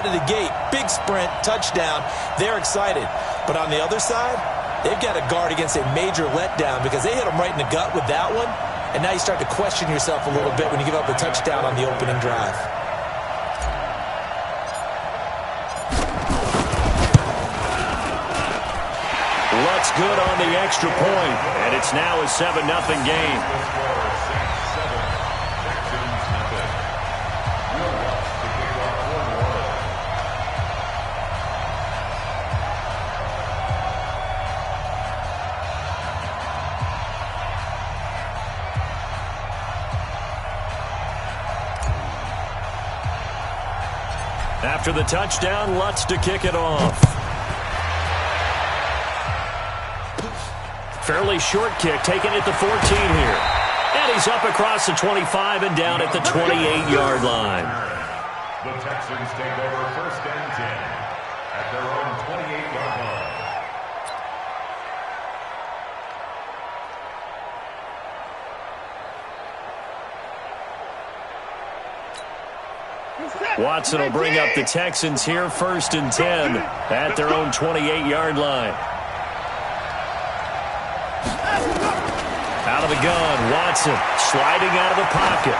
To the gate, big sprint, touchdown. They're excited. But on the other side, they've got to guard against a major letdown because they hit them right in the gut with that one. And now you start to question yourself a little bit when you give up a touchdown on the opening drive. Looks good on the extra point, and it's now a 7-0 game. After the touchdown, Lutz to kick it off. Fairly short kick, taken at the 14 here. And he's up across the 25 and down at the 28-yard line. The Texans take over 1st and 10 at their own 28-yard line. Watson will bring up the Texans here 1st and 10 at their own 28-yard line. Out of the gun, Watson sliding out of the pocket.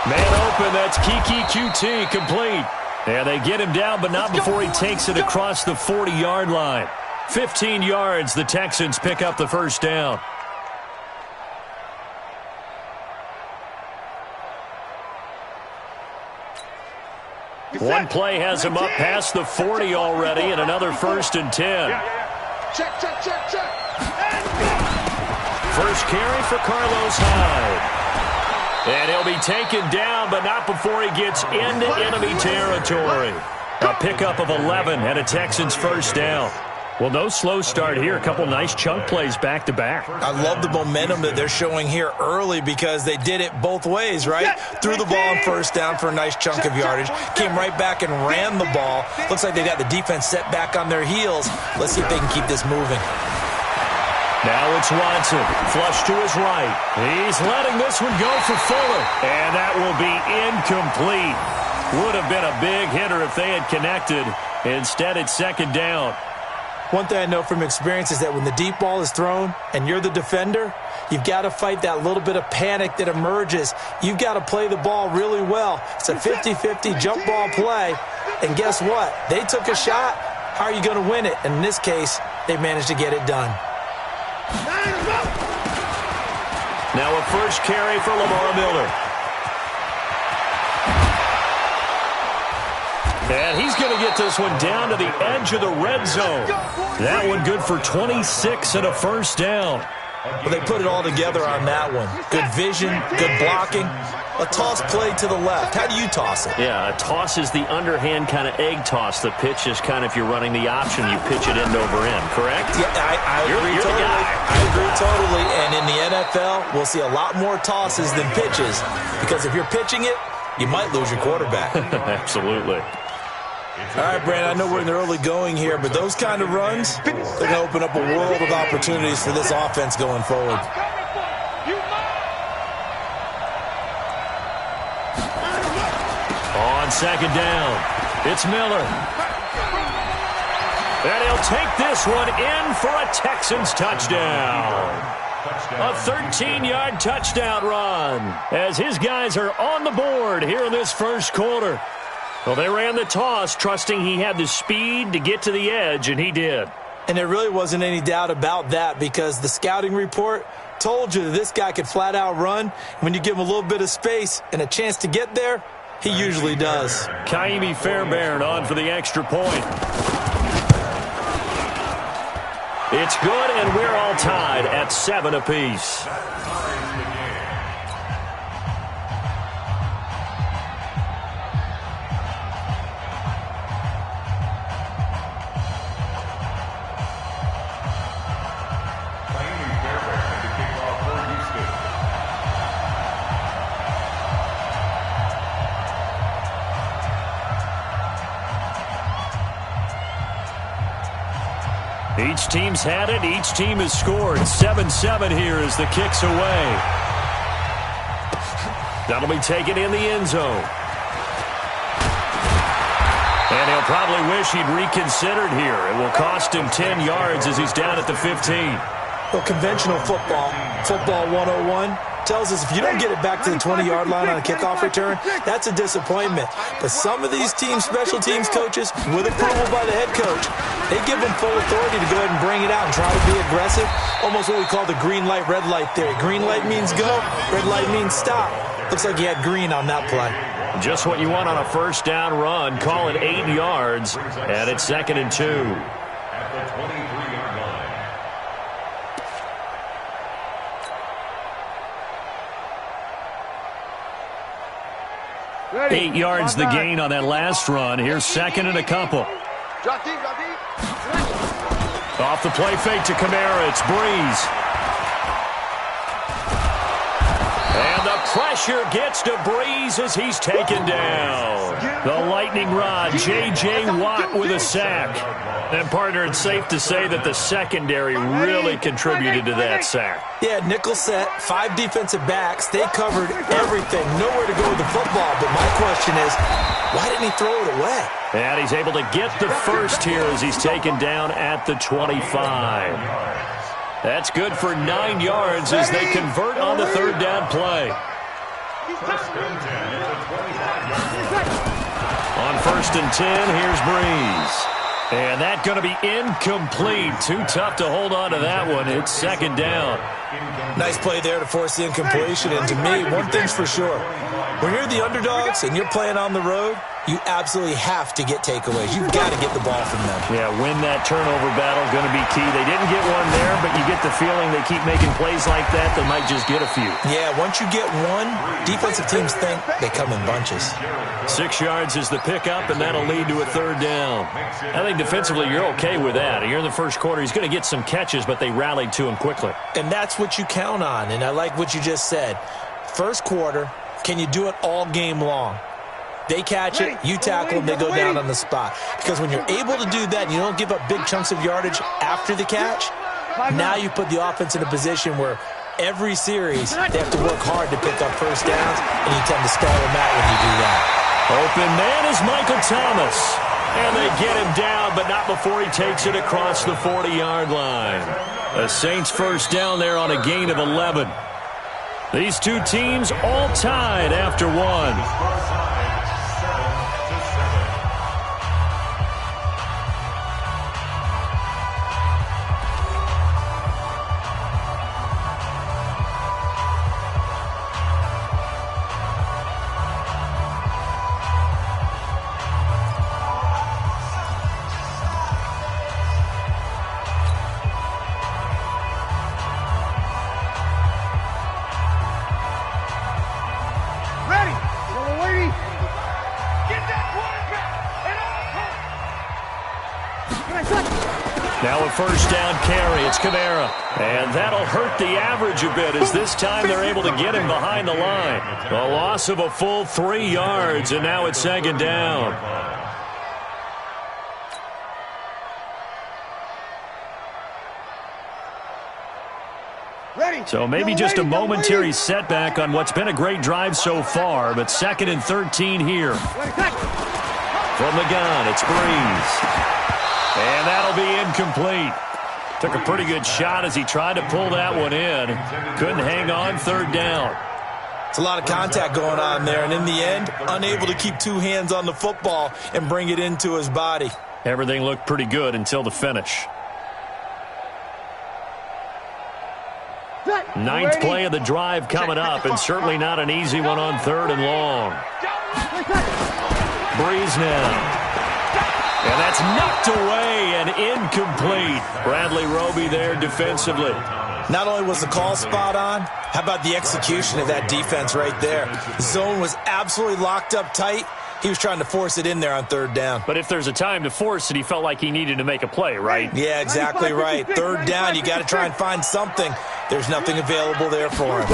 Man open, that's Kiki QT, complete. Yeah, they get him down, but not before he takes it across the 40-yard line. 15 yards, the Texans pick up the 1st down. One play has him up past the 40 already, and another 1st and 10. Check. First carry for Carlos Hyde. And he'll be taken down, but not before he gets into enemy territory. A pickup of 11 and a Texans 1st down. Well, no slow start here. A couple nice chunk plays back-to-back. I love the momentum that they're showing here early because they did it both ways, right? Threw the ball on 1st down for a nice chunk of yardage. Came right back and ran the ball. Looks like they got the defense set back on their heels. Let's see if they can keep this moving. Now it's Watson. Flush to his right. He's letting this one go for Fuller. And that will be incomplete. Would have been a big hitter if they had connected. Instead, it's 2nd down. One thing I know from experience is that when the deep ball is thrown and you're the defender, you've got to fight that little bit of panic that emerges. You've got to play the ball really well. It's a 50-50 jump ball play. And guess what? They took a shot. How are you going to win it? And in this case, they managed to get it done. Now a first carry for Lamar Miller. And he's going to get this one down to the edge of the red zone. That one good for 26 and a 1st down. Well, they put it all together on that one. Good vision, good blocking. A toss play to the left. How do you toss it? Yeah, a toss is the underhand kind of egg toss. The pitch is kind of if you're running the option, you pitch it end over end, correct? Yeah, I agree totally. I agree totally. And in the NFL, we'll see a lot more tosses than pitches because if you're pitching it, you might lose your quarterback. Absolutely. All right, Brandon, I know we're in the early going here, but those kind of runs, they're going to open up a world of opportunities for this offense going forward. On 2nd down, it's Miller. And he'll take this one in for a Texans touchdown. A 13-yard touchdown run as his guys are on the board here in this 1st quarter. Well, they ran the toss, trusting he had the speed to get to the edge, and he did. And there really wasn't any doubt about that because the scouting report told you that this guy could flat-out run. When you give him a little bit of space and a chance to get there, he usually does. Kaimi Fairbairn on for the extra point. It's good, and we're all tied at 7 apiece. Each team's had it. Each team has scored. 7-7 here as the kick's away. That'll be taken in the end zone. And he'll probably wish he'd reconsidered here. It will cost him 10 yards as he's down at the 15. Well, conventional football 101, tells us if you don't get it back to the 20-yard line on a kickoff return, that's a disappointment. But some of these teams, special teams coaches, with approval by the head coach, they give them full authority to go ahead and bring it out and try to be aggressive. Almost what we call the green light, red light theory. Green light means go, red light means stop. Looks like he had green on that play. Just what you want on a first down run. Call it 8 yards, and it's 2nd and 2. At the 23-yard line. 8 yards the gain on that last run. Here's 2nd and a couple. Off the play fake to Kamara. It's Breeze. And the pressure gets to Breeze as he's taken down. The lightning rod, J.J. Watt with a sack. And, partner, it's safe to say that the secondary really contributed to that sack. Yeah, nickel set, 5 defensive backs. They covered everything. Nowhere to go with the football. But my question is, why didn't he throw it away? And he's able to get the first here as he's taken down at the 25. That's good for 9 yards as they convert on the third down play. On 1st and 10, here's Breeze. And that's going to be incomplete. Too tough to hold on to that one. It's 2nd down. Nice play there to force the incompletion. And to me, one thing's for sure. When you're the underdogs and you're playing on the road, you absolutely have to get takeaways. You've got to get the ball from them. Yeah, win that turnover battle, going to be key. They didn't get one there, but you get the feeling they keep making plays like that, they might just get a few. Yeah, once you get one, defensive teams think they come in bunches. 6 yards is the pickup, and that'll lead to a third down. I think defensively you're okay with that. You're in the first quarter. He's going to get some catches, but they rallied to him quickly. And that's what you count on, and I like what you just said. First quarter, can you do it all game long? They catch it, you tackle them, they go down on the spot. Because when you're able to do that and you don't give up big chunks of yardage after the catch, now you put the offense in a position where every series they have to work hard to pick up first downs, and you tend to stall them out when you do that. Open man is Michael Thomas. And they get him down, but not before he takes it across the 40-yard line. The Saints first down there on a gain of 11. These two teams all tied after one. Now a first down carry. It's Kamara. And that'll hurt the average a bit as this time they're able to get him behind the line. A loss of a full 3 yards, and now it's 2nd down. So maybe just a momentary setback on what's been a great drive so far, but 2nd and 13 here. From the gun, it's Breeze. And that'll be incomplete. Took a pretty good shot as he tried to pull that one in. Couldn't hang on, 3rd down. It's a lot of contact going on there, and in the end, unable to keep 2 hands on the football and bring it into his body. Everything looked pretty good until the finish. 9th play of the drive coming up, and certainly not an easy one on 3rd and long. Breeze now. And that's knocked away and incomplete. Bradley Roby there defensively. Not only was the call spot on, how about the execution of that defense right there? The zone was absolutely locked up tight. He was trying to force it in there on 3rd down. But if there's a time to force it, he felt like he needed to make a play, right? Yeah, exactly right. 3rd down, you got to try and find something. There's nothing available there for him.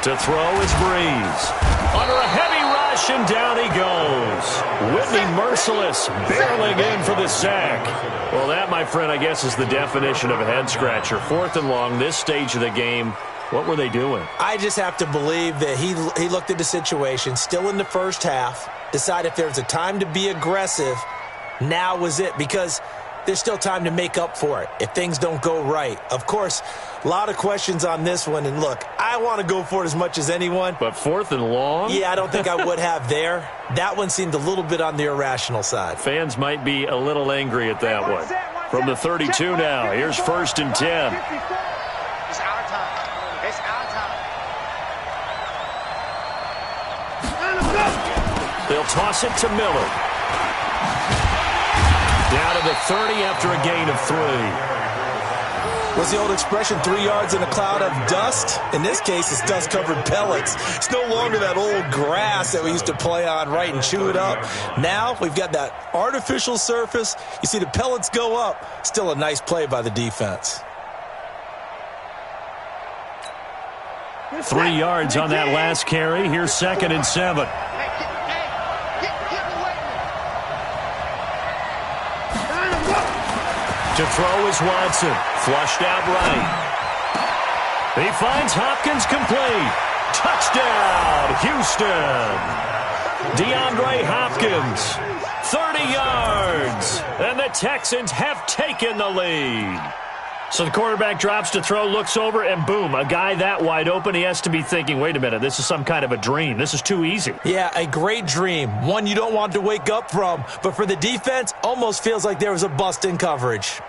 To throw is Breeze. Under a heavy rush, and down he goes. Whitney Merciless barreling in for the sack. Well, that, my friend, I guess is the definition of a head-scratcher. 4th and long, this stage of the game. What were they doing? I just have to believe that he looked at the situation, still in the first half, decided if there's a time to be aggressive, now was it, because there's still time to make up for it if things don't go right. Of course, a lot of questions on this one, and look, I want to go for it as much as anyone. But 4th and long? Yeah, I don't think I would have there. That one seemed a little bit on the irrational side. Fans might be a little angry at that one. From the 32 now, here's 1st and 10. It's our time. It's our time. They'll toss it to Miller. Down to the 30 after a gain of 3. What's the old expression, 3 yards in a cloud of dust? In this case, it's dust-covered pellets. It's no longer that old grass that we used to play on, right, and chew it up. Now we've got that artificial surface. You see the pellets go up. Still a nice play by the defense. 3 yards on that last carry. Here's 2nd and 7. To throw is Watson. Flushed out right. He finds Hopkins complete. Touchdown, Houston. DeAndre Hopkins, 30 yards. And the Texans have taken the lead. So the quarterback drops to throw, looks over, and boom, a guy that wide open, he has to be thinking, wait a minute, this is some kind of a dream. This is too easy. Yeah, a great dream. One you don't want to wake up from. But for the defense, almost feels like there was a bust in coverage.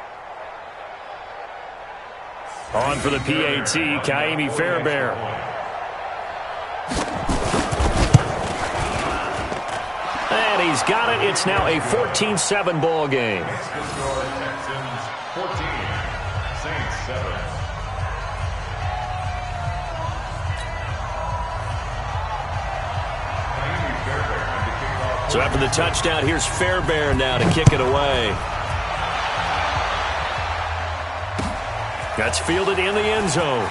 On for the PAT, Kaimi Fairbairn. And he's got it. It's now a 14-7 ball game. Texans 14, Saints 7. So after the touchdown, here's Fairbairn now to kick it away. That's fielded in the end zone.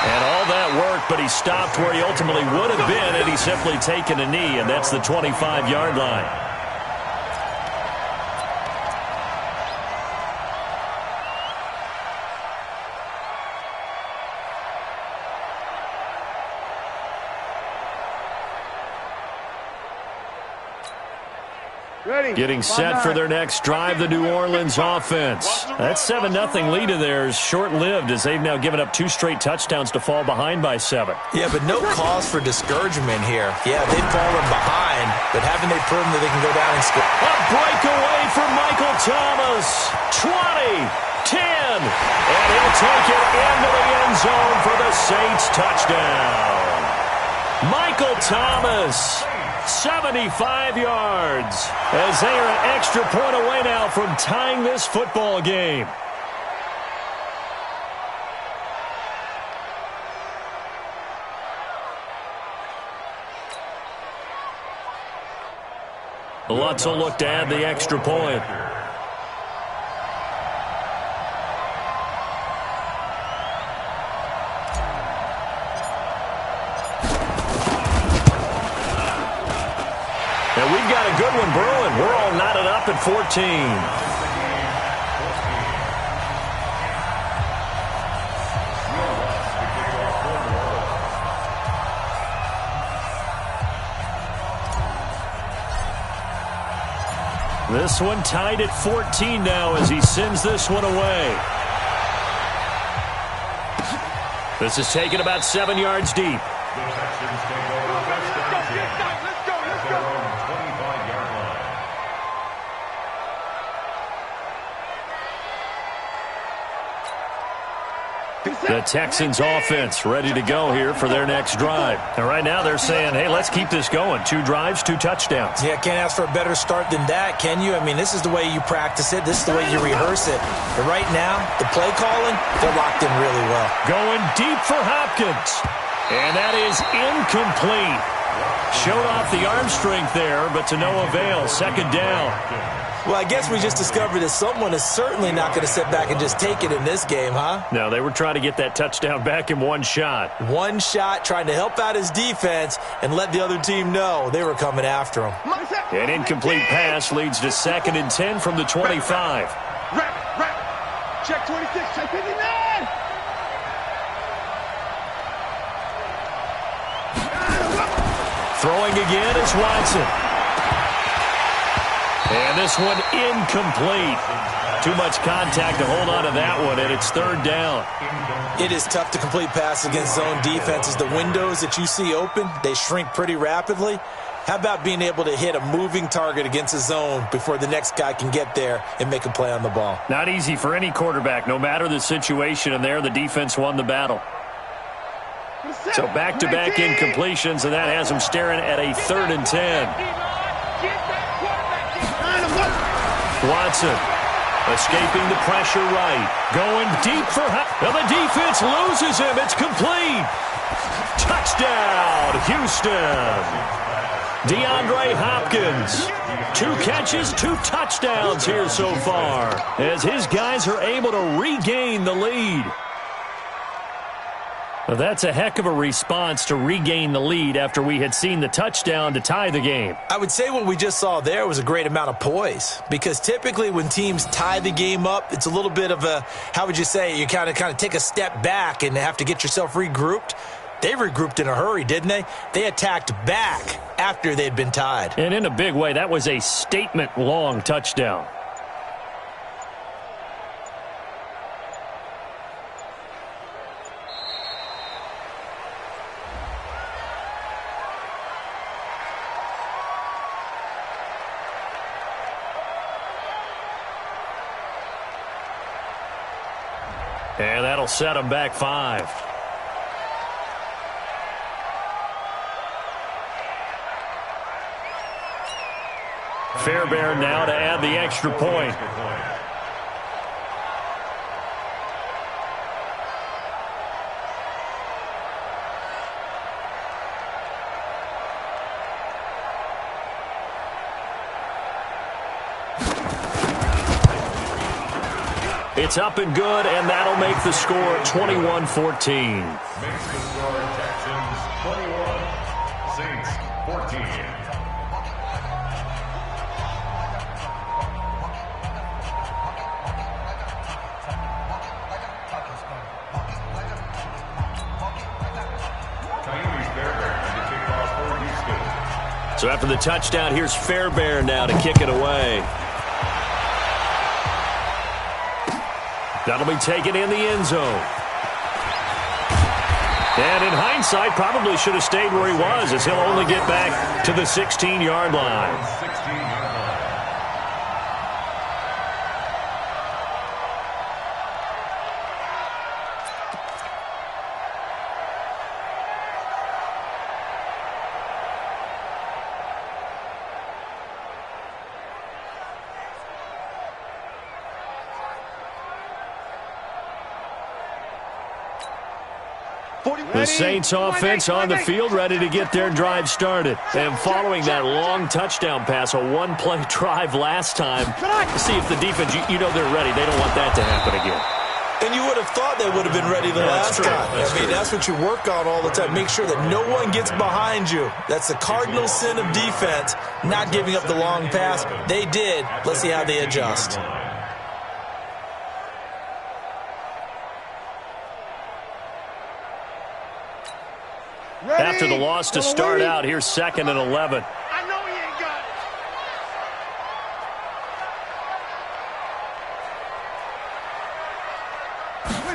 And all that work, but he stopped where he ultimately would have been had he simply taken a knee, and that's the 25-yard line. Getting set for their next drive, the New Orleans offense. That 7-0 lead of theirs short-lived as they've now given up 2 straight touchdowns to fall behind by 7. Yeah, but no cause for discouragement here. Yeah, they've fallen behind, but haven't they proven that they can go down and score? A breakaway from Michael Thomas. 20, 10, and he'll take it into the end zone for the Saints touchdown. Michael Thomas, 75 yards, as they are an extra point away now from tying this football game. Lutz will look to add the extra point. And we've got a good one brewing. We're all knotted up at 14. This one tied at 14 now as he sends this one away. This is taken about 7 yards deep. The Texans take over first down 10 at their own 25-yard line. The Texans offense ready to go here for their next drive. And right now they're saying, hey, let's keep this going. 2 drives, 2 touchdowns. Yeah, can't ask for a better start than that, can you? I mean, this is the way you practice it. This is the way you rehearse it. But right now, the play calling, they're locked in really well. Going deep for Hopkins. And that is incomplete. Showed off the arm strength there, but to no avail. 2nd down. Well, I guess we just discovered that someone is certainly not going to sit back and just take it in this game, huh? No, they were trying to get that touchdown back in one shot. One shot, trying to help out his defense and let the other team know they were coming after him. An incomplete pass leads to 2nd and 10 from the 25. Check 26, check 59. Throwing again is Watson. And this one incomplete. Too much contact to hold on to that one, and it's third down. It is tough to complete passes against zone defenses. The windows that you see open, they shrink pretty rapidly. How about being able to hit a moving target against a zone before the next guy can get there and make a play on the ball? Not easy for any quarterback, no matter the situation, and there the defense won the battle. So back-to-back incompletions, and that has him staring at a 3rd and 10. Watson escaping the pressure right. Going deep for and the defense loses him. It's complete. Touchdown, Houston. DeAndre Hopkins. 2 catches, 2 touchdowns here so far, as his guys are able to regain the lead. Well, that's a heck of a response to regain the lead after we had seen the touchdown to tie the game. I would say what we just saw there was a great amount of poise, because typically when teams tie the game up, it's a little bit of a, how would you say, you kind of take a step back and have to get yourself regrouped. They regrouped in a hurry, didn't they? They attacked back after they'd been tied. And in a big way, that was a statement-long touchdown. And that'll set them back 5. Fairbairn now to add the extra point. It's up and good, and that'll make the score 21-14. Makes the score Texans 21, Saints 14. So after the touchdown, here's Fairbairn now to kick it away. That'll be taken in the end zone. And in hindsight, probably should have stayed where he was, as he'll only get back to the 16-yard line. The Saints offense on the field, ready to get their drive started. And following that long touchdown pass, a one-play drive last time, to see if the defense, you know they're ready. They don't want that to happen again. And you would have thought they would have been ready the last time. That's what you work on all the time. Make sure that no one gets behind you. That's the cardinal sin of defense, not giving up the long pass. They did. Let's see how they adjust. After the loss to start out, here's 2nd and 11. I know he ain't got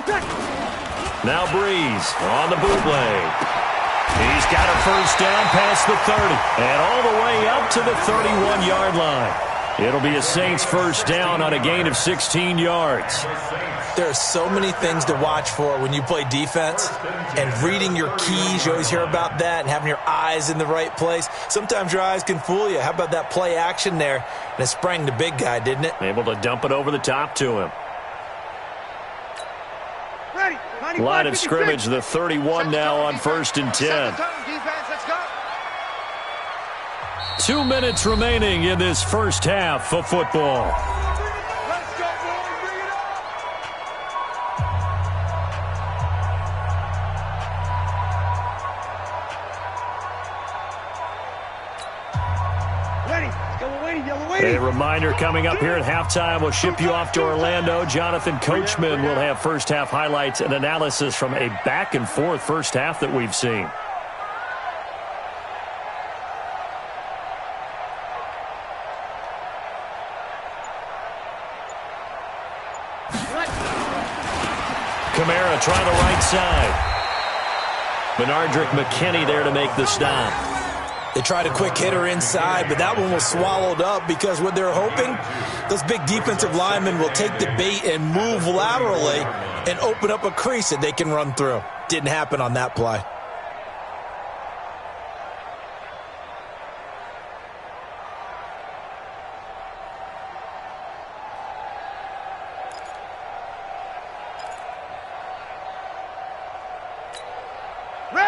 it. Now Breeze on the bootleg. He's got a first down past the 30 and all the way up to the 31-yard line. It'll be a Saints first down on a gain of 16 yards. There are so many things to watch for when you play defense, and reading your keys, you always hear about that, and having your eyes in the right place. Sometimes your eyes can fool you. How about that play action there? And it sprang the big guy, didn't it? Able to dump it over the top to him. Ready. Line of scrimmage, the 31 now on 1st and 10. 2 minutes remaining in this first half of football. Let's go, boys. Bring it up. Ready. Yellow waiting. A reminder coming up here at halftime, we'll ship you off to Orlando. Jonathan Coachman will have first half highlights and analysis from a back-and-forth first half that we've seen. try the right side. Benardrick McKinney there to make the stop. They tried a quick hitter inside, but that one was swallowed up because what they're hoping, those big defensive linemen will take the bait and move laterally and open up a crease that they can run through. Didn't happen on that play.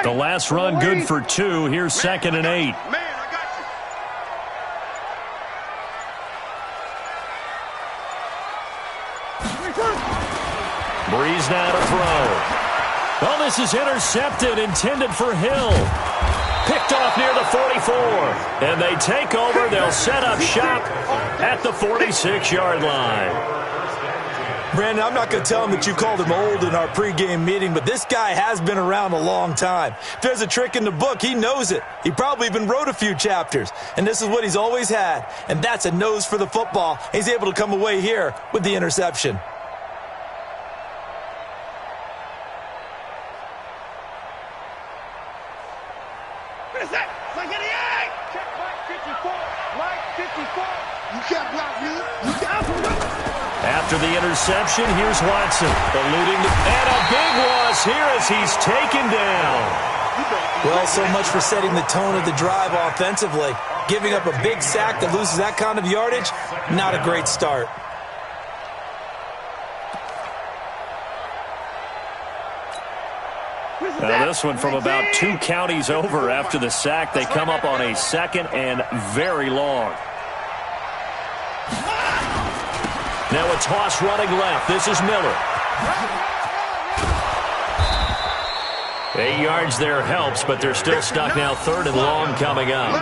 The last run good for 2. Here's 2nd and 8. Breeze now to throw. Oh, this is intercepted, intended for Hill. Picked off near the 44. And they take over. They'll set up shop at the 46-yard line. Brandon, I'm not going to tell him that you called him old in our pregame meeting, but this guy has been around a long time. If there's a trick in the book, he knows it. He probably even wrote a few chapters, and this is what he's always had, and that's a nose for the football. He's able to come away here with the interception. What is that? Like 88! Check Mike 54. Mike 54. You can't block me. You can't. After the interception, here's Watson. Eluding and a big loss here as he's taken down. Well, so much for setting the tone of the drive offensively. Giving up a big sack that loses that kind of yardage, not a great start. Now this one from about 2 counties over after the sack. They come up on a 2nd and very long. Now a toss running left. This is Miller. 8 yards there helps, but they're still stuck now. 3rd and long coming up.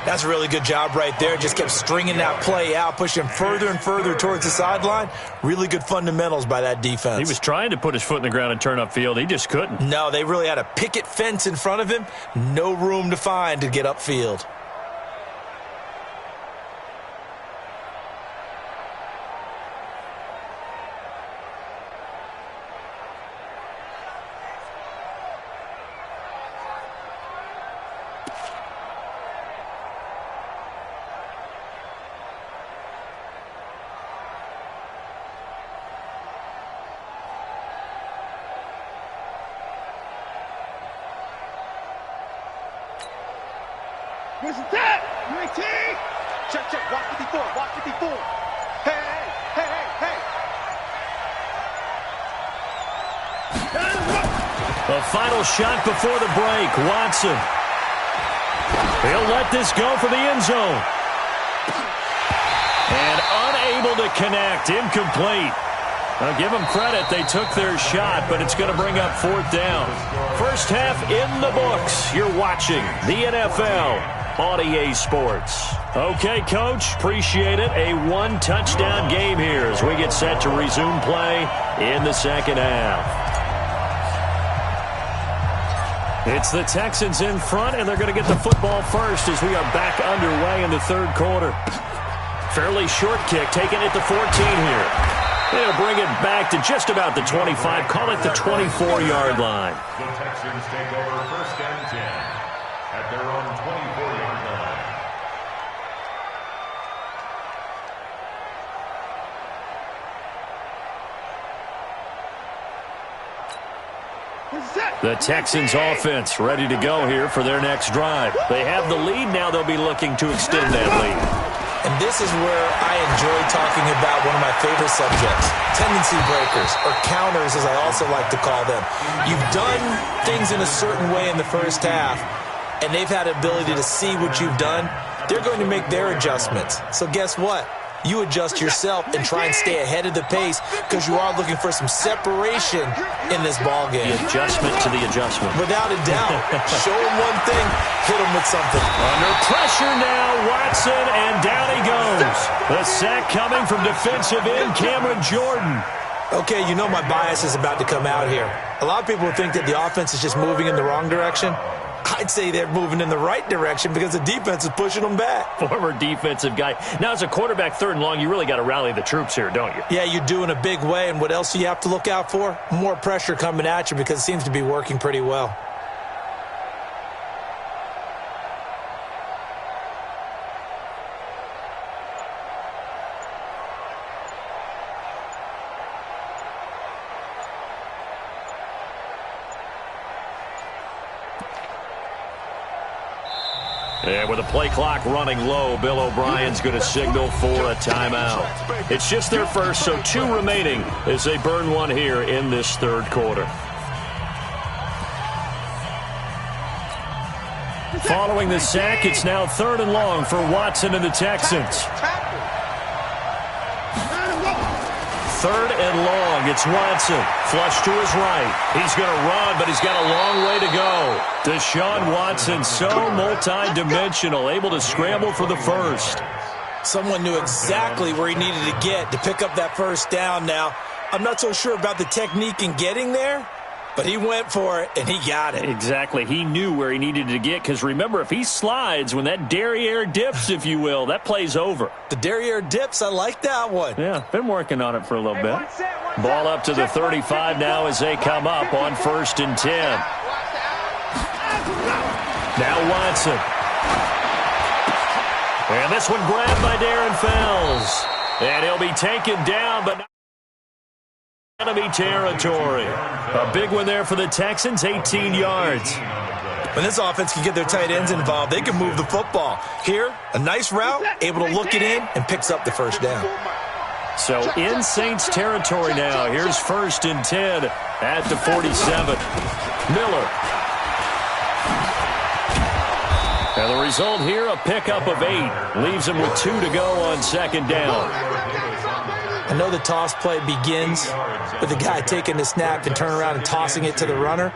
That's a really good job right there. Just kept stringing that play out, pushing further and further towards the sideline. Really good fundamentals by that defense. He was trying to put his foot in the ground and turn upfield. He just couldn't. No, they really had a picket fence in front of him. No room to find to get upfield. Where's that? 19! Check, check. Watch 54. Watch 54. Hey, hey, hey, hey, hey. The final shot before the break. Watson. He'll let this go for the end zone. And unable to connect. Incomplete. Now give them credit. They took their shot, but it's going to bring up 4th down. First half in the books. You're watching the NFL on EA Sports. Okay, Coach, appreciate it. A 1-touchdown game here as we get set to resume play in the 2nd half. It's the Texans in front, and they're going to get the football first as we are back underway in the 3rd quarter. Fairly short kick, taken at the 14 here. They'll bring it back to just about the 25, call it the 24-yard line. The Texans take over 1st and 10 at their own 24-yard line. The Texans offense ready to go here for their next drive. They have the lead. Now they'll be looking to extend that lead. And this is where I enjoy talking about one of my favorite subjects, tendency breakers, or counters as I also like to call them. You've done things in a certain way in the first half, and they've had the ability to see what you've done. They're going to make their adjustments. So guess what? You adjust yourself and try and stay ahead of the pace because you are looking for some separation in this ball game. The adjustment to the adjustment. Without a doubt. Show them one thing, hit them with something. Under pressure now, Watson, and down he goes. The sack coming from defensive end Cameron Jordan. Okay, you know my bias is about to come out here. A lot of people think that the offense is just moving in the wrong direction. I'd say they're moving in the right direction because the defense is pushing them back. Former defensive guy. Now, as a quarterback, 3rd and long, you really got to rally the troops here, don't you? Yeah, you do in a big way. And what else do you have to look out for? More pressure coming at you because it seems to be working pretty well. And with the play clock running low, Bill O'Brien's going to signal for a timeout. It's just their first, so 2 remaining as they burn one here in this 3rd quarter. Following the sack, it's now 3rd and long for Watson and the Texans. 3rd and long. It's Watson. Flush to his right. He's going to run, but he's got a long way to go. Deshaun Watson, so multi-dimensional, able to scramble for the first. Someone knew exactly where he needed to get to pick up that first down now. I'm not so sure about the technique in getting there, but he went for it, and he got it. Exactly. He knew where he needed to get, because remember, if he slides, when that derriere dips, if you will, that play's over. The derriere dips, I like that one. Yeah, been working on it for a little bit. Ball up to the 35 now as they come up on 1st and 10. Now Watson. And this one grabbed by Darren Fells. And he'll be taken down, but not enemy territory. A big one there for the Texans, 18 yards. When this offense can get their tight ends involved, they can move the football. Here, a nice route, able to look it in, and picks up the first down. So in Saints territory now. Here's 1st and 10 at the 47. Miller. And the result here, a pickup of 8. Leaves him with 2 to go on 2nd down. I know the toss play begins with the guy taking the snap and turn around and tossing it to the runner.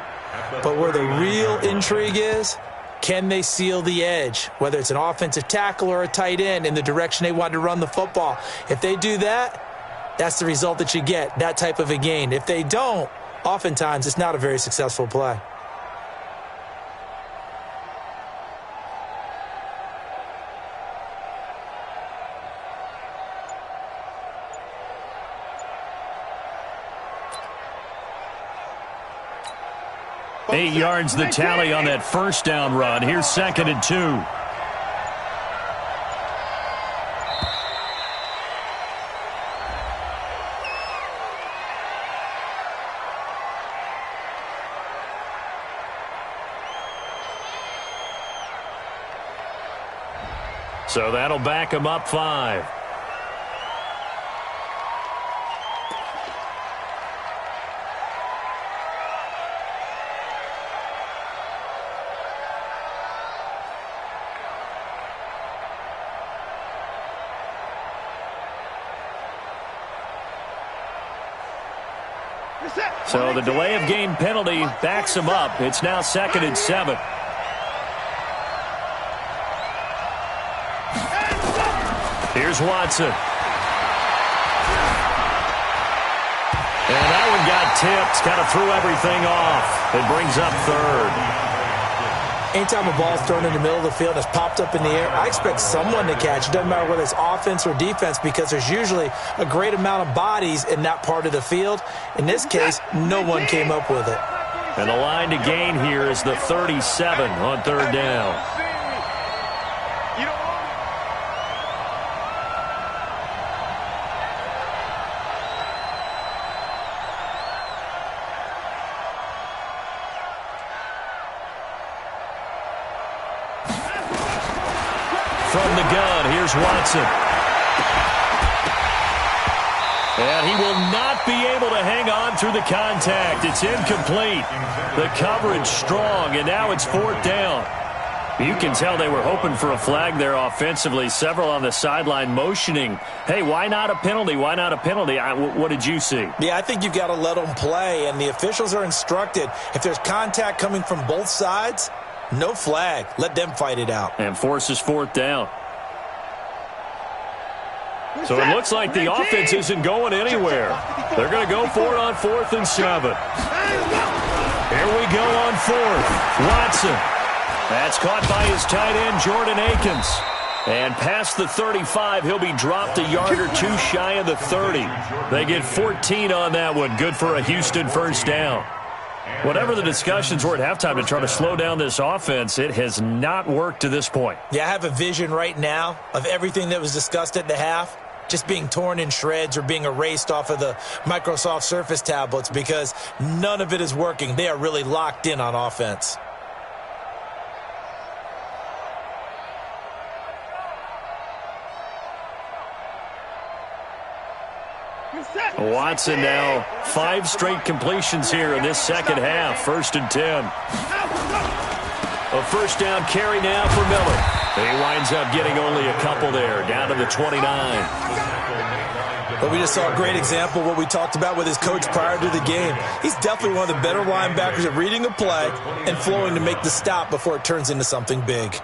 But where the real intrigue is, can they seal the edge, whether it's an offensive tackle or a tight end, in the direction they want to run the football? If they do that, that's the result that you get, that type of a gain. If they don't, oftentimes it's not a very successful play. Eight yards the tally on that first down run. Here's 2nd and 2. So that'll back him up 5. So the delay of game penalty backs him up. It's now 2nd and 7. Here's Watson. And that one got tipped. Kind of threw everything off. It brings up 3rd. Anytime a ball's thrown in the middle of the field and it's popped up in the air, I expect someone to catch. It doesn't matter whether it's offense or defense, because there's usually a great amount of bodies in that part of the field. In this case, no one came up with it. And the line to gain here is the 37 on 3rd down. From the gun, here's Watson. And he will not be able to hang on through the contact. It's incomplete. The coverage strong, and now it's 4th down. You can tell they were hoping for a flag there offensively. Several on the sideline motioning, hey, why not a penalty? Why not a penalty? What did you see? Yeah, I think you've got to let them play, and the officials are instructed. If there's contact coming from both sides, no flag. Let them fight it out. And forces 4th down. So it looks like the offense isn't going anywhere. They're going to go for it on 4th and 7. Here we go on 4th. Watson. That's caught by his tight end, Jordan Akins. And past the 35, he'll be dropped a yard or two shy of the 30. They get 14 on that one. Good for a Houston first down. Whatever the discussions were at halftime to try to slow down this offense, it has not worked to this point. Yeah, I have a vision right now of everything that was discussed at the half just being torn in shreds or being erased off of the Microsoft Surface tablets because none of it is working. They are really locked in on offense. Watson now 5 straight completions here in this second half. 1st and 10. A first down carry now for Miller. He winds up getting only a couple there, down to the 29. But we just saw a great example of what we talked about with his coach prior to the game. He's definitely one of the better linebackers at reading a play and flowing to make the stop before it turns into something big.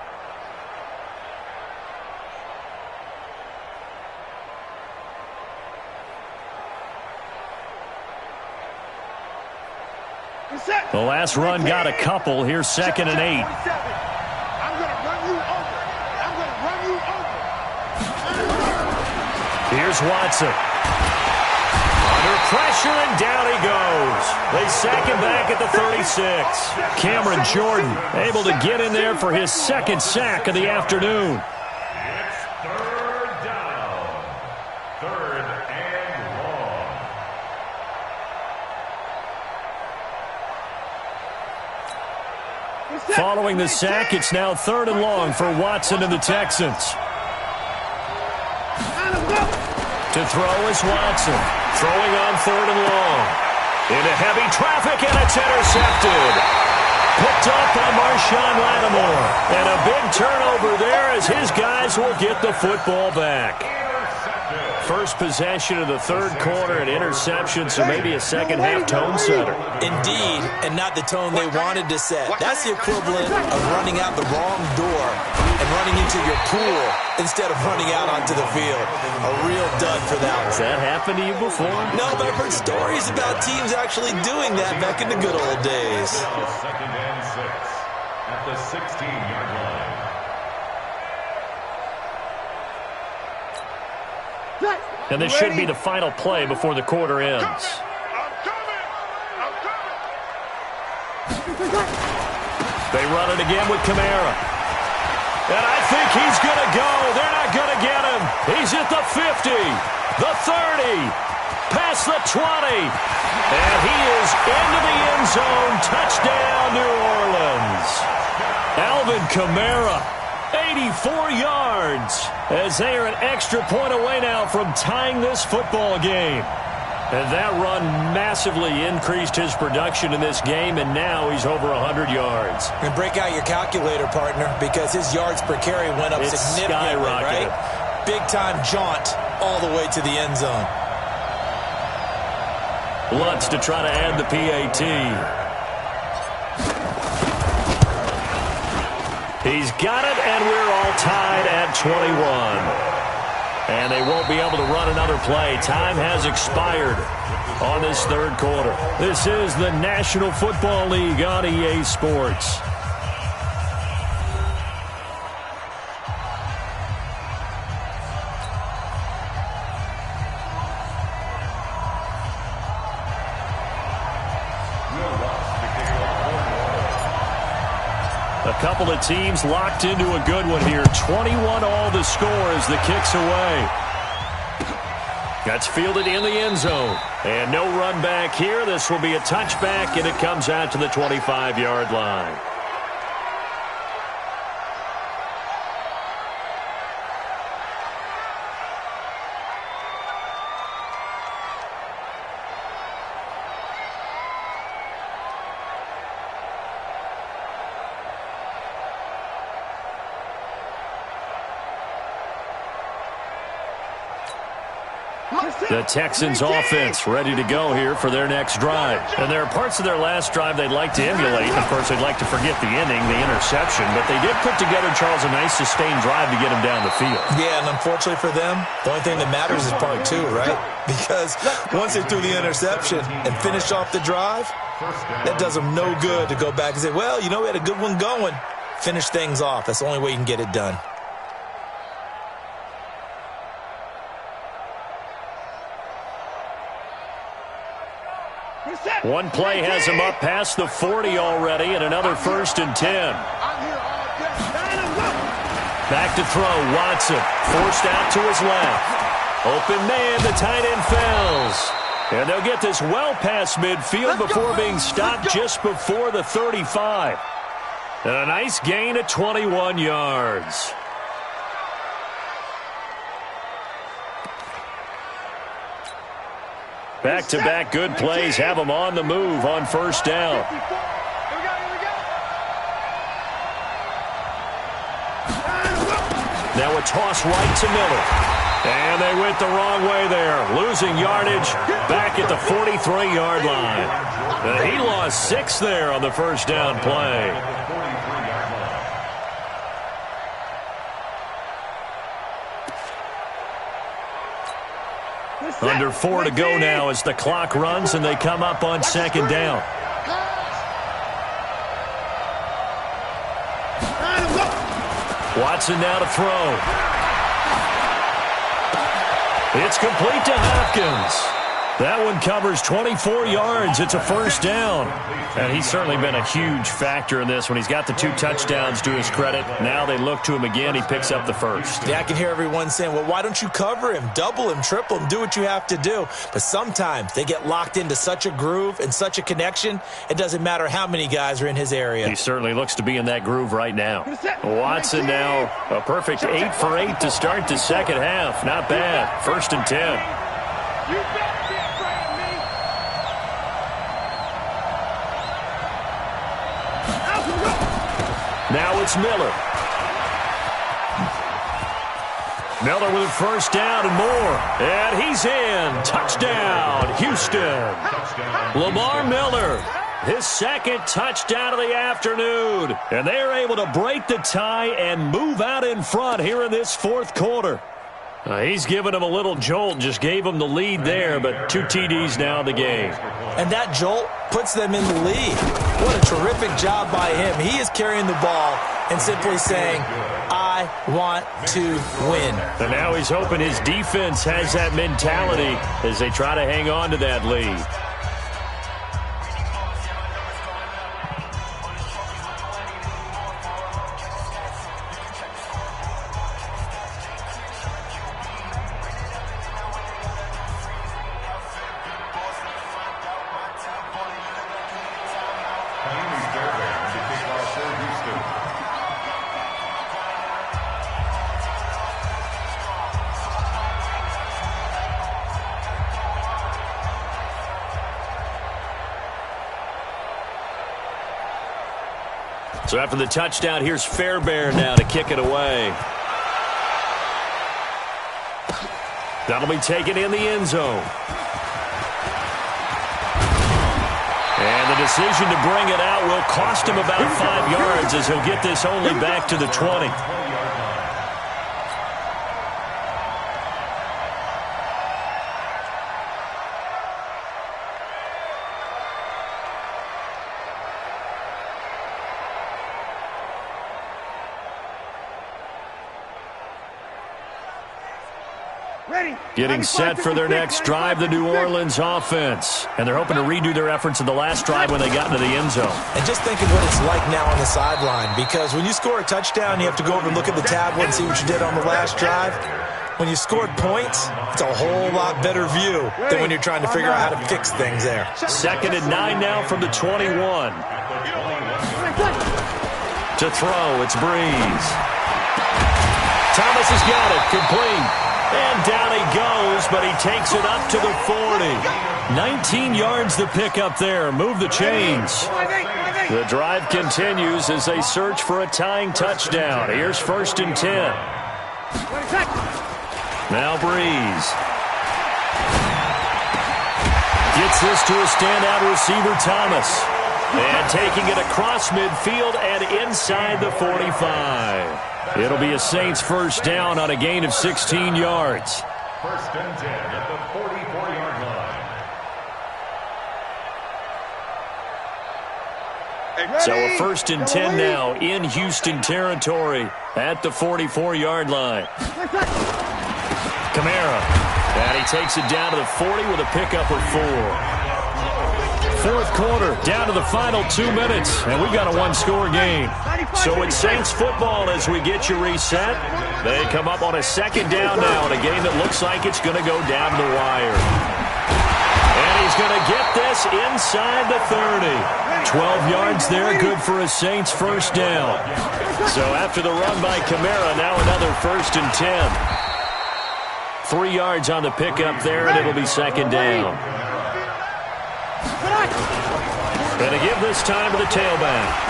The last run got a couple. Here's 2nd and 8. I'm going to run you over. I'm going to run you over. Here's Watson. Under pressure, and down he goes. They sack him back at the 36. Cameron Jordan able to get in there for his 2nd sack of the afternoon. It's 3rd down. 3rd and long. Following the sack, it's now 3rd and long for Watson and the Texans. To throw is Watson. Throwing on 3rd and long. Into heavy traffic, and it's intercepted. Picked up by Marshawn Lattimore. And a big turnover there as his guys will get the football back. First possession of the 3rd quarter, an interception, so maybe a second half tone setter. Indeed, and not the tone they wanted to set. That's the equivalent of running out the wrong door and running into your pool instead of running out onto the field. A real dud for that one. Has that happened to you before? No, but I've heard stories about teams actually doing that back in the good old days. 2nd and 6 at the 16-yard line. And this should be the final play before the quarter ends. I'm coming. They run it again with Kamara. And I think he's going to go. They're not going to get him. He's at the 50, the 30, past the 20. And he is into the end zone. Touchdown, New Orleans. Alvin Kamara, 84 yards, as they are an extra point away now from tying this football game. And that run massively increased his production in this game, and now he's over 100 yards. And break out your calculator, partner, because his yards per carry went up significantly, right? Big-time jaunt all the way to the end zone. Lutz to try to add the PAT. He's got it, and we're all tied at 21. And they won't be able to run another play. Time has expired on this 3rd quarter. This is the National Football League on EA Sports. A couple of teams locked into a good one here. 21 all the score as the kick's away. That's fielded in the end zone. And no run back here. This will be a touchback, and it comes out to the 25-yard line. The Texans offense ready to go here for their next drive. And there are parts of their last drive they'd like to emulate. Of course, they'd like to forget the inning, the interception. But they did put together, Charles, a nice sustained drive to get him down the field. Yeah, and unfortunately for them, the only thing that matters is part 2, right? Because once they threw the interception and finished off the drive, that does them no good to go back and say, well, you know, we had a good one going. Finish things off. That's the only way you can get it done. One play has him up past the 40 already, and another 1st and 10. Back to throw, Watson. Forced out to his left. Open man, the tight end fails. And they'll get this well past midfield before being stopped just before the 35. And a nice gain of 21 yards. Back-to-back good plays have them on the move on 1st down. Now a toss right to Miller. And they went the wrong way there. Losing yardage back at the 43-yard line. And he lost 6 there on the 1st down play. Under 4 to go now as the clock runs and they come up on 2nd down. Watson now to throw. It's complete to Hopkins. That one covers 24 yards. It's a 1st down. And he's certainly been a huge factor in this when he's got the 2 touchdowns to his credit. Now they look to him again. He picks up the 1st. Yeah, I can hear everyone saying, well, why don't you cover him, double him, triple him, do what you have to do. But sometimes they get locked into such a groove and such a connection, it doesn't matter how many guys are in his area. He certainly looks to be in that groove right now. Watson now a perfect 8 for 8 to start the 2nd half. Not bad. 1st and 10. Now it's Miller. Miller with a 1st down and more. And he's in. Touchdown, Houston. Lamar Miller, his 2nd touchdown of the afternoon. And they're able to break the tie and move out in front here in this 4th quarter. He's given him a little jolt, just gave him the lead there, but 2 TDs now in the game. And that jolt puts them in the lead. What a terrific job by him. He is carrying the ball and simply saying, I want to win. And now he's hoping his defense has that mentality as they try to hang on to that lead. So after the touchdown, here's Fairbairn now to kick it away. That'll be taken in the end zone. And the decision to bring it out will cost him about 5 yards as he'll get this only back to the 20. Getting set for their next drive, the New Orleans offense. And they're hoping to redo their efforts in the last drive when they got into the end zone. And just think of what it's like now on the sideline, because when you score a touchdown, you have to go over and look at the tablet and see what you did on the last drive. When you scored points, it's a whole lot better view than when you're trying to figure out how to fix things there. 2nd and 9 now from the 21. To throw, it's Breeze. Thomas has got it, complete. And down he goes, but he takes it up to the 40. 19 yards to pick up there. Move the chains. The drive continues as they search for a tying touchdown. Here's 1st and 10. Now Breeze. Gets this to a standout receiver, Thomas. And taking it across midfield and inside the 45. It'll be a Saints 1st down on a gain of 16 yards. 1st and 10 at the 44-yard So a 1st and 10 now in Houston territory at the 44-yard line. Kamara. And he takes it down to the 40 with a pickup of 4. 4th quarter, down to the final 2 minutes, and we've got a one-score game. So it's Saints football as we get you reset. They come up on a 2nd down now in a game that looks like it's going to go down the wire. And he's going to get this inside the 30. 12 yards there, good for a Saints 1st down. So after the run by Kamara, now another 1st and 10. 3 yards on the pickup there, and it'll be 2nd down. Going to give this time to the tailback.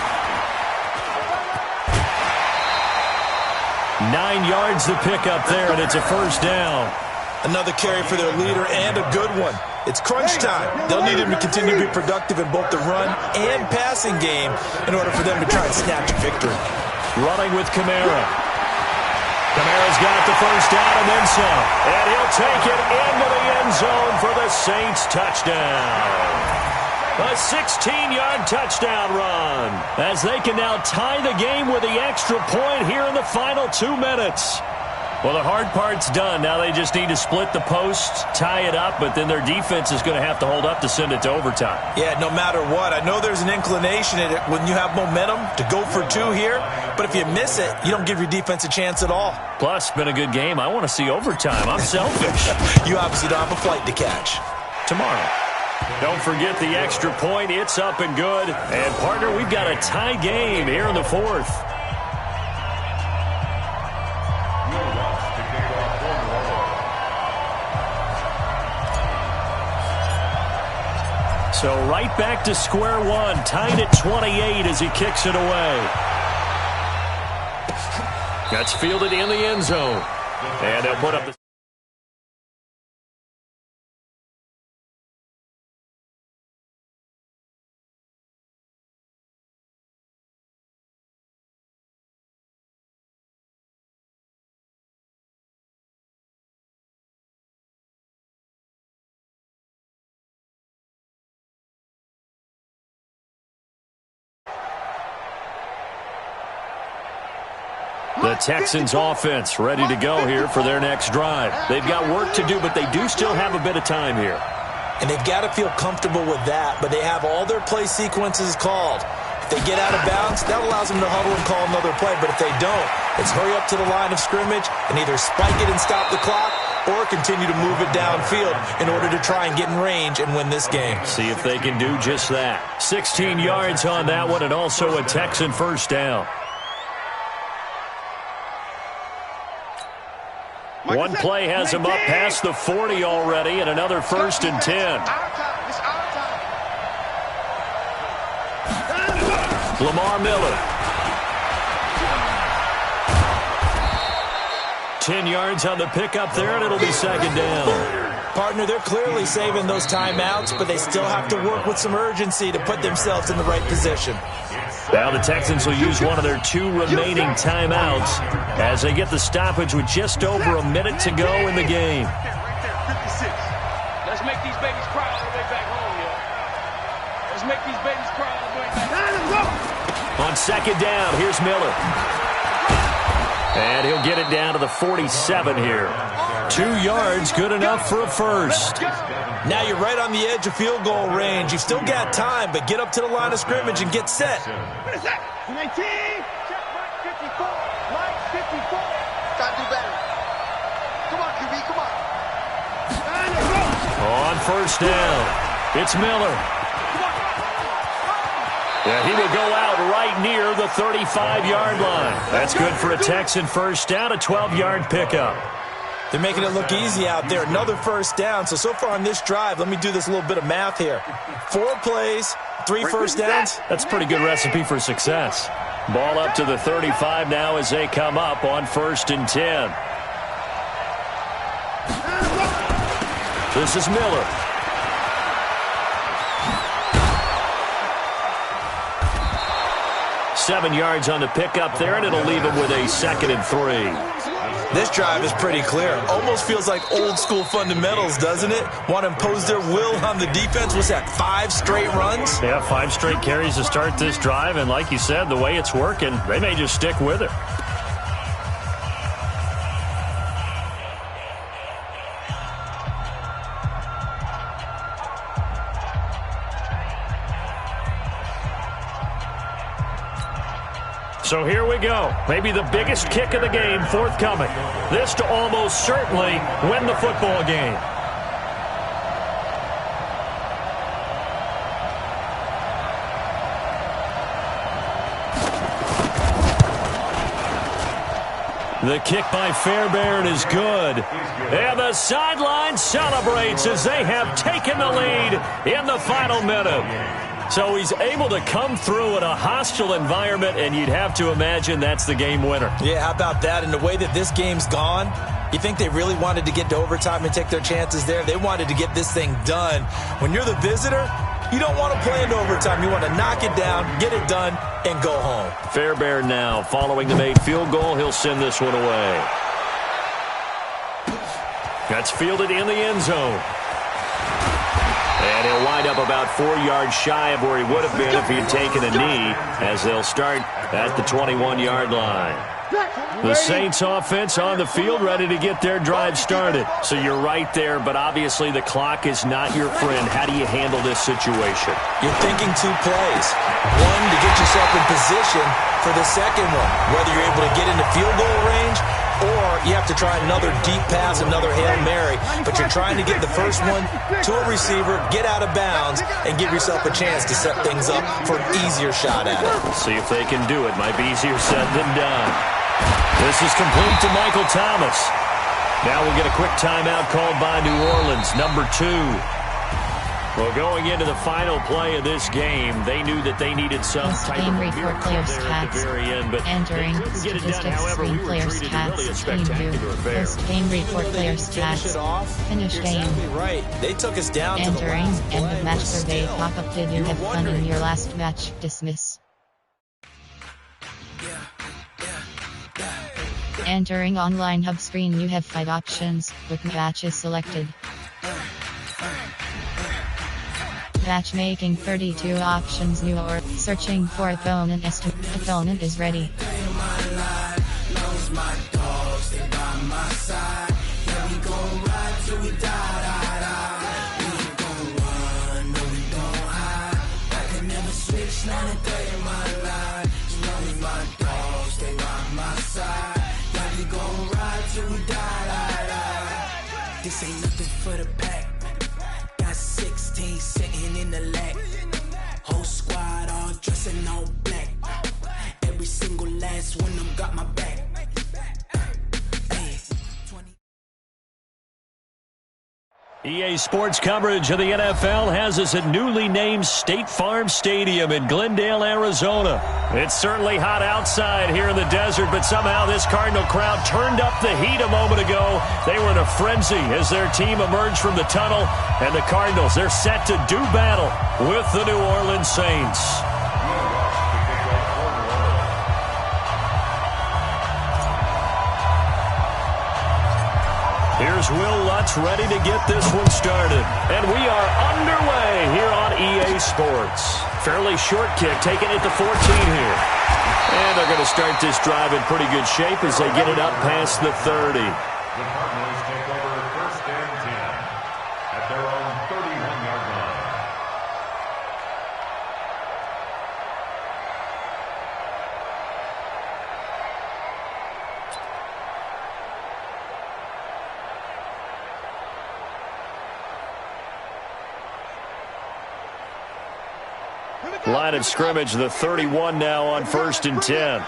9 yards the pickup there, and it's a 1st down. Another carry for their leader and a good one. It's crunch time. They'll need him to continue to be productive in both the run and passing game in order for them to try and snatch a victory. Running with Kamara. Kamara's got the 1st down and then some. And he'll take it into the end zone for the Saints touchdown. A 16-yard touchdown run as they can now tie the game with the extra point here in the final 2 minutes. Well, the hard part's done. Now they just need to split the posts, tie it up, but then their defense is going to have to hold up to send it to overtime. Yeah, no matter what. I know there's an inclination in it when you have momentum to go for 2 here, but if you miss it, you don't give your defense a chance at all. Plus, it's been a good game. I want to see overtime. I'm selfish. You obviously don't have a flight to catch. Tomorrow. Don't forget the extra point. It's up and good. And, partner, we've got a tie game here in the 4th. So right back to square one, tied at 28 as he kicks it away. That's fielded in the end zone. And they'll put up the... The Texans offense ready to go here for their next drive. They've got work to do, but they do still have a bit of time here. And they've got to feel comfortable with that, but they have all their play sequences called. If they get out of bounds, that allows them to huddle and call another play. But if they don't, it's hurry up to the line of scrimmage and either spike it and stop the clock or continue to move it downfield in order to try and get in range and win this game. See if they can do just that. 16 yards on that one and also a Texan 1st down. One play has him up past the 40 already, and another 1st and 10. Lamar Miller. 10 yards on the pickup there, and it'll be 2nd down. Partner, they're clearly saving those timeouts, but they still have to work with some urgency to put themselves in the right position. Now the Texans will use one of their 2 remaining timeouts as they get the stoppage with just over a minute to go in the game. Let's make these babies cry all the way back home, yo. Let's make these babies cry all the way back home. On 2nd down, here's Miller. And he'll get it down to the 47 here. 2 yards, good enough for a 1st. Now you're right on the edge of field goal range. You've still got time, but get up to the line of scrimmage and get set. What is that? 19. Check Mike 54. Mike 54. Gotta do better. Come on, QB, come on. On 1st down, it's Miller. Yeah, he will go out right near the 35-yard line. That's good for a Texan 1st down, a 12-yard pickup. They're making it look easy out there. Another 1st down. So far on this drive, let me do this little bit of math here. 4 plays, 3 1st downs. That's a pretty good recipe for success. Ball up to the 35 now as they come up on 1st and 10. This is Miller. $7 yards on the pickup there, and it'll leave him with a 2nd and 3. This drive is pretty clear. Almost feels like old school fundamentals, doesn't it? Want to impose their will on the defense. What's that, 5 straight runs? Yeah, 5 straight carries to start this drive, and like you said, the way it's working, they may just stick with it. So here we go. Maybe the biggest kick of the game forthcoming. This to almost certainly win the football game. The kick by Fairbairn is good. And the sideline celebrates as they have taken the lead in the final minute. So he's able to come through in a hostile environment, and you'd have to imagine that's the game winner. Yeah, how about that? And the way that this game's gone, you think they really wanted to get to overtime and take their chances there? They wanted to get this thing done. When you're the visitor, you don't want to play into overtime. You want to knock it down, get it done, and go home. Fairbairn now following the made field goal. He'll send this one away. That's fielded in the end zone. And he'll wind up about 4 yards shy of where he would have been if he had taken a knee, as they'll start at the 21-yard line. The Saints offense on the field ready to get their drive started. So you're right there, but obviously the clock is not your friend. How do you handle this situation? You're thinking 2 plays. One, to get yourself in position for the second one, whether you're able to get into field goal range or you have to try another deep pass, another Hail Mary. But you're trying to get the first one to a receiver, get out of bounds, and give yourself a chance to set things up for an easier shot at it. See if they can do it. Might be easier said than done. This is complete to Michael Thomas. Now we'll get a quick timeout called by New Orleans, number 2. Well, going into the final play of this game, they knew that they needed some type of report player stats at the very end, but entering statistics screen player stats team view post game report player stats finish game right. They took us down entering end of match survey pop-up. Did you have fun in your last match? Dismiss. Entering online hub screen, you have 5 options. Quick match is selected. Matchmaking 32 options. New or searching for opponent. Opponent is ready. This ain't nothing for the pack. Got 16 sitting in the lag. Whole squad all dressing all black. Every single last one of them got my back. EA Sports coverage of the NFL has us at newly named State Farm Stadium in Glendale, Arizona. It's certainly hot outside here in the desert, but somehow this Cardinal crowd turned up the heat a moment ago. They were in a frenzy as their team emerged from the tunnel, and the Cardinals, they're set to do battle with the New Orleans Saints. Here's Will Lutz ready to get this one started. And we are underway here on EA Sports. Fairly short kick, taking it to 14 here. And they're going to start this drive in pretty good shape as they get it up past the 30. The Cardinals take over first and 10 at their own 31-yard line. Line of scrimmage, the 31 now on first and 10.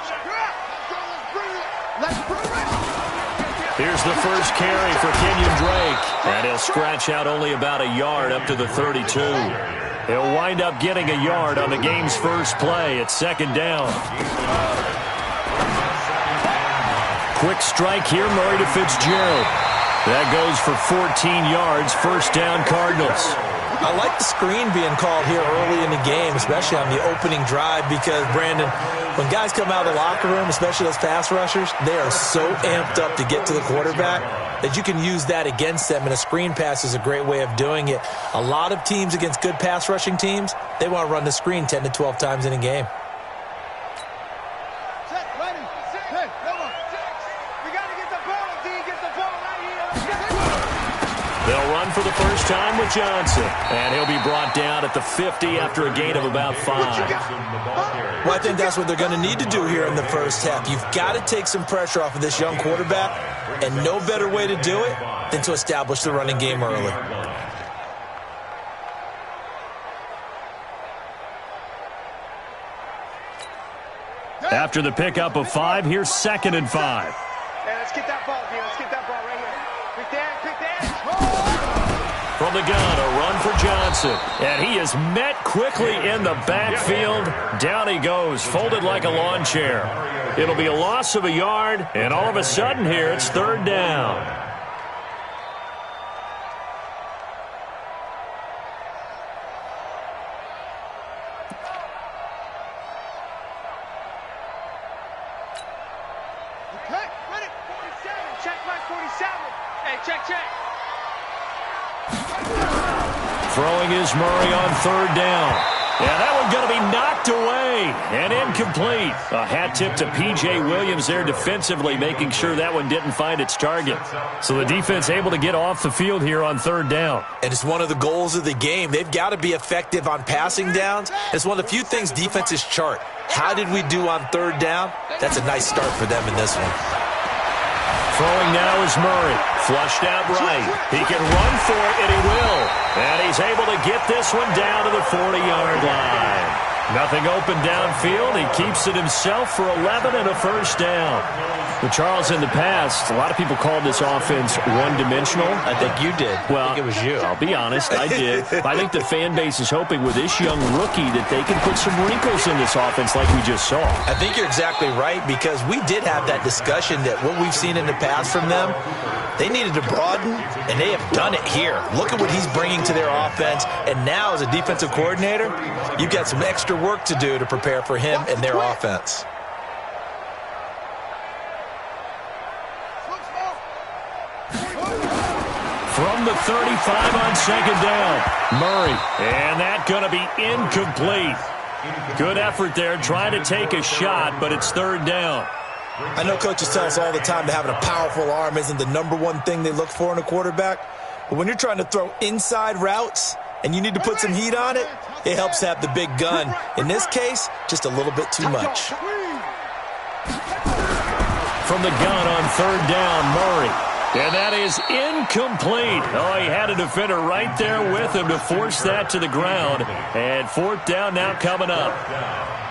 Here's the first carry for Kenyon Drake. And he'll scratch out only about a yard up to the 32. He'll wind up getting a yard on the game's first play at second down. Quick strike here, Murray to Fitzgerald. That goes for 14 yards, first down Cardinals. I like the screen being called here early in the game, especially on the opening drive, because, Brandon, when guys come out of the locker room, especially those pass rushers, they are so amped up to get to the quarterback that you can use that against them, and a screen pass is a great way of doing it. A lot of teams against good pass rushing teams, they want to run the screen 10 to 12 times in a game. They'll run for the first time with Johnson, and he'll be brought down at the 50 after a gain of about 5. Well, I think that's what they're going to need to do here in the first half. You've got to take some pressure off of this young quarterback, and no better way to do it than to establish the running game early. After the pickup of 5, here's 2nd and 5. Hey, let's get that ball, dude. Let's get that ball right here. Quick dash. From the gun, a run for Johnson. And he is met quickly in the backfield. Down he goes, folded like a lawn chair. It'll be a loss of a yard, and all of a sudden here, it's 3rd down. Throwing is Murray on 3rd down. And that one's going to be knocked away and incomplete. A hat tip to P.J. Williams there defensively, making sure that one didn't find its target. So the defense able to get off the field here on 3rd down. And it's one of the goals of the game. They've got to be effective on passing downs. It's one of the few things defenses chart. How did we do on 3rd down? That's a nice start for them in this one. Throwing now is Murray. Flushed out right. He can run for it, and he will. And he's able to get this one down to the 40-yard line. Nothing open downfield. He keeps it himself for 11 and a first down. Well, Charles, in the past, a lot of people called this offense one-dimensional. I think you did. Well, I think it was you. I'll be honest, I did. I think the fan base is hoping with this young rookie that they can put some wrinkles in this offense like we just saw. I think you're exactly right, because we did have that discussion that what we've seen in the past from them, they needed to broaden, and they have done it here. Look at what he's bringing to their offense, and now as a defensive coordinator, you've got some extra work to do to prepare for him and their offense. From the 35 on 2nd down, Murray. And that's going to be incomplete. Good effort there, trying to take a shot, but it's 3rd down. I know coaches tell us all the time that having a powerful arm isn't the #1 thing they look for in a quarterback. But when you're trying to throw inside routes and you need to put some heat on it, it helps to have the big gun. In this case, just a little bit too much. From the gun on 3rd down, Murray. And that is incomplete. Oh, he had a defender right there with him to force that to the ground. And 4th down now coming up.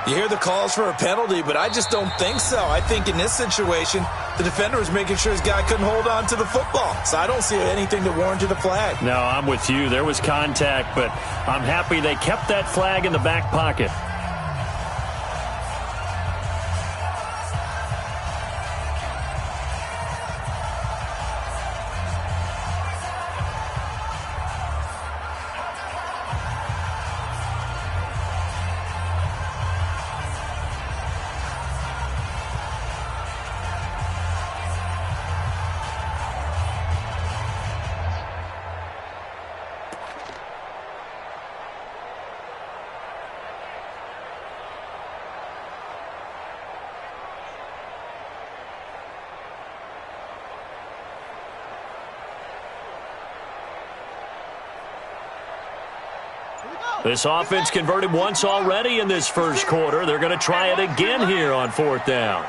You hear the calls for a penalty, but I just don't think so. I think in this situation, the defender was making sure his guy couldn't hold on to the football. So I don't see anything that warranted a flag. No, I'm with you. There was contact, but I'm happy they kept that flag in the back pocket. This offense converted once already in this first quarter. They're going to try it again here on 4th down.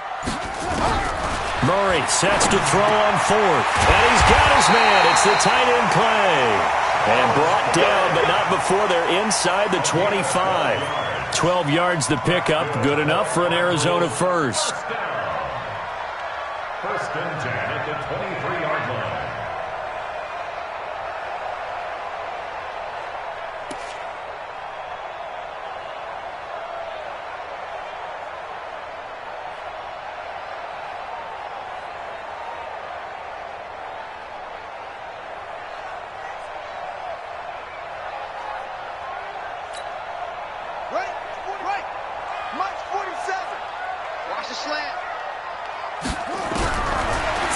Murray sets to throw on 4th. And he's got his man. It's the tight end play. And brought down, but not before they're inside the 25. 12 yards to pick up. Good enough for an Arizona first. 1st and 10 at the 23-yard line.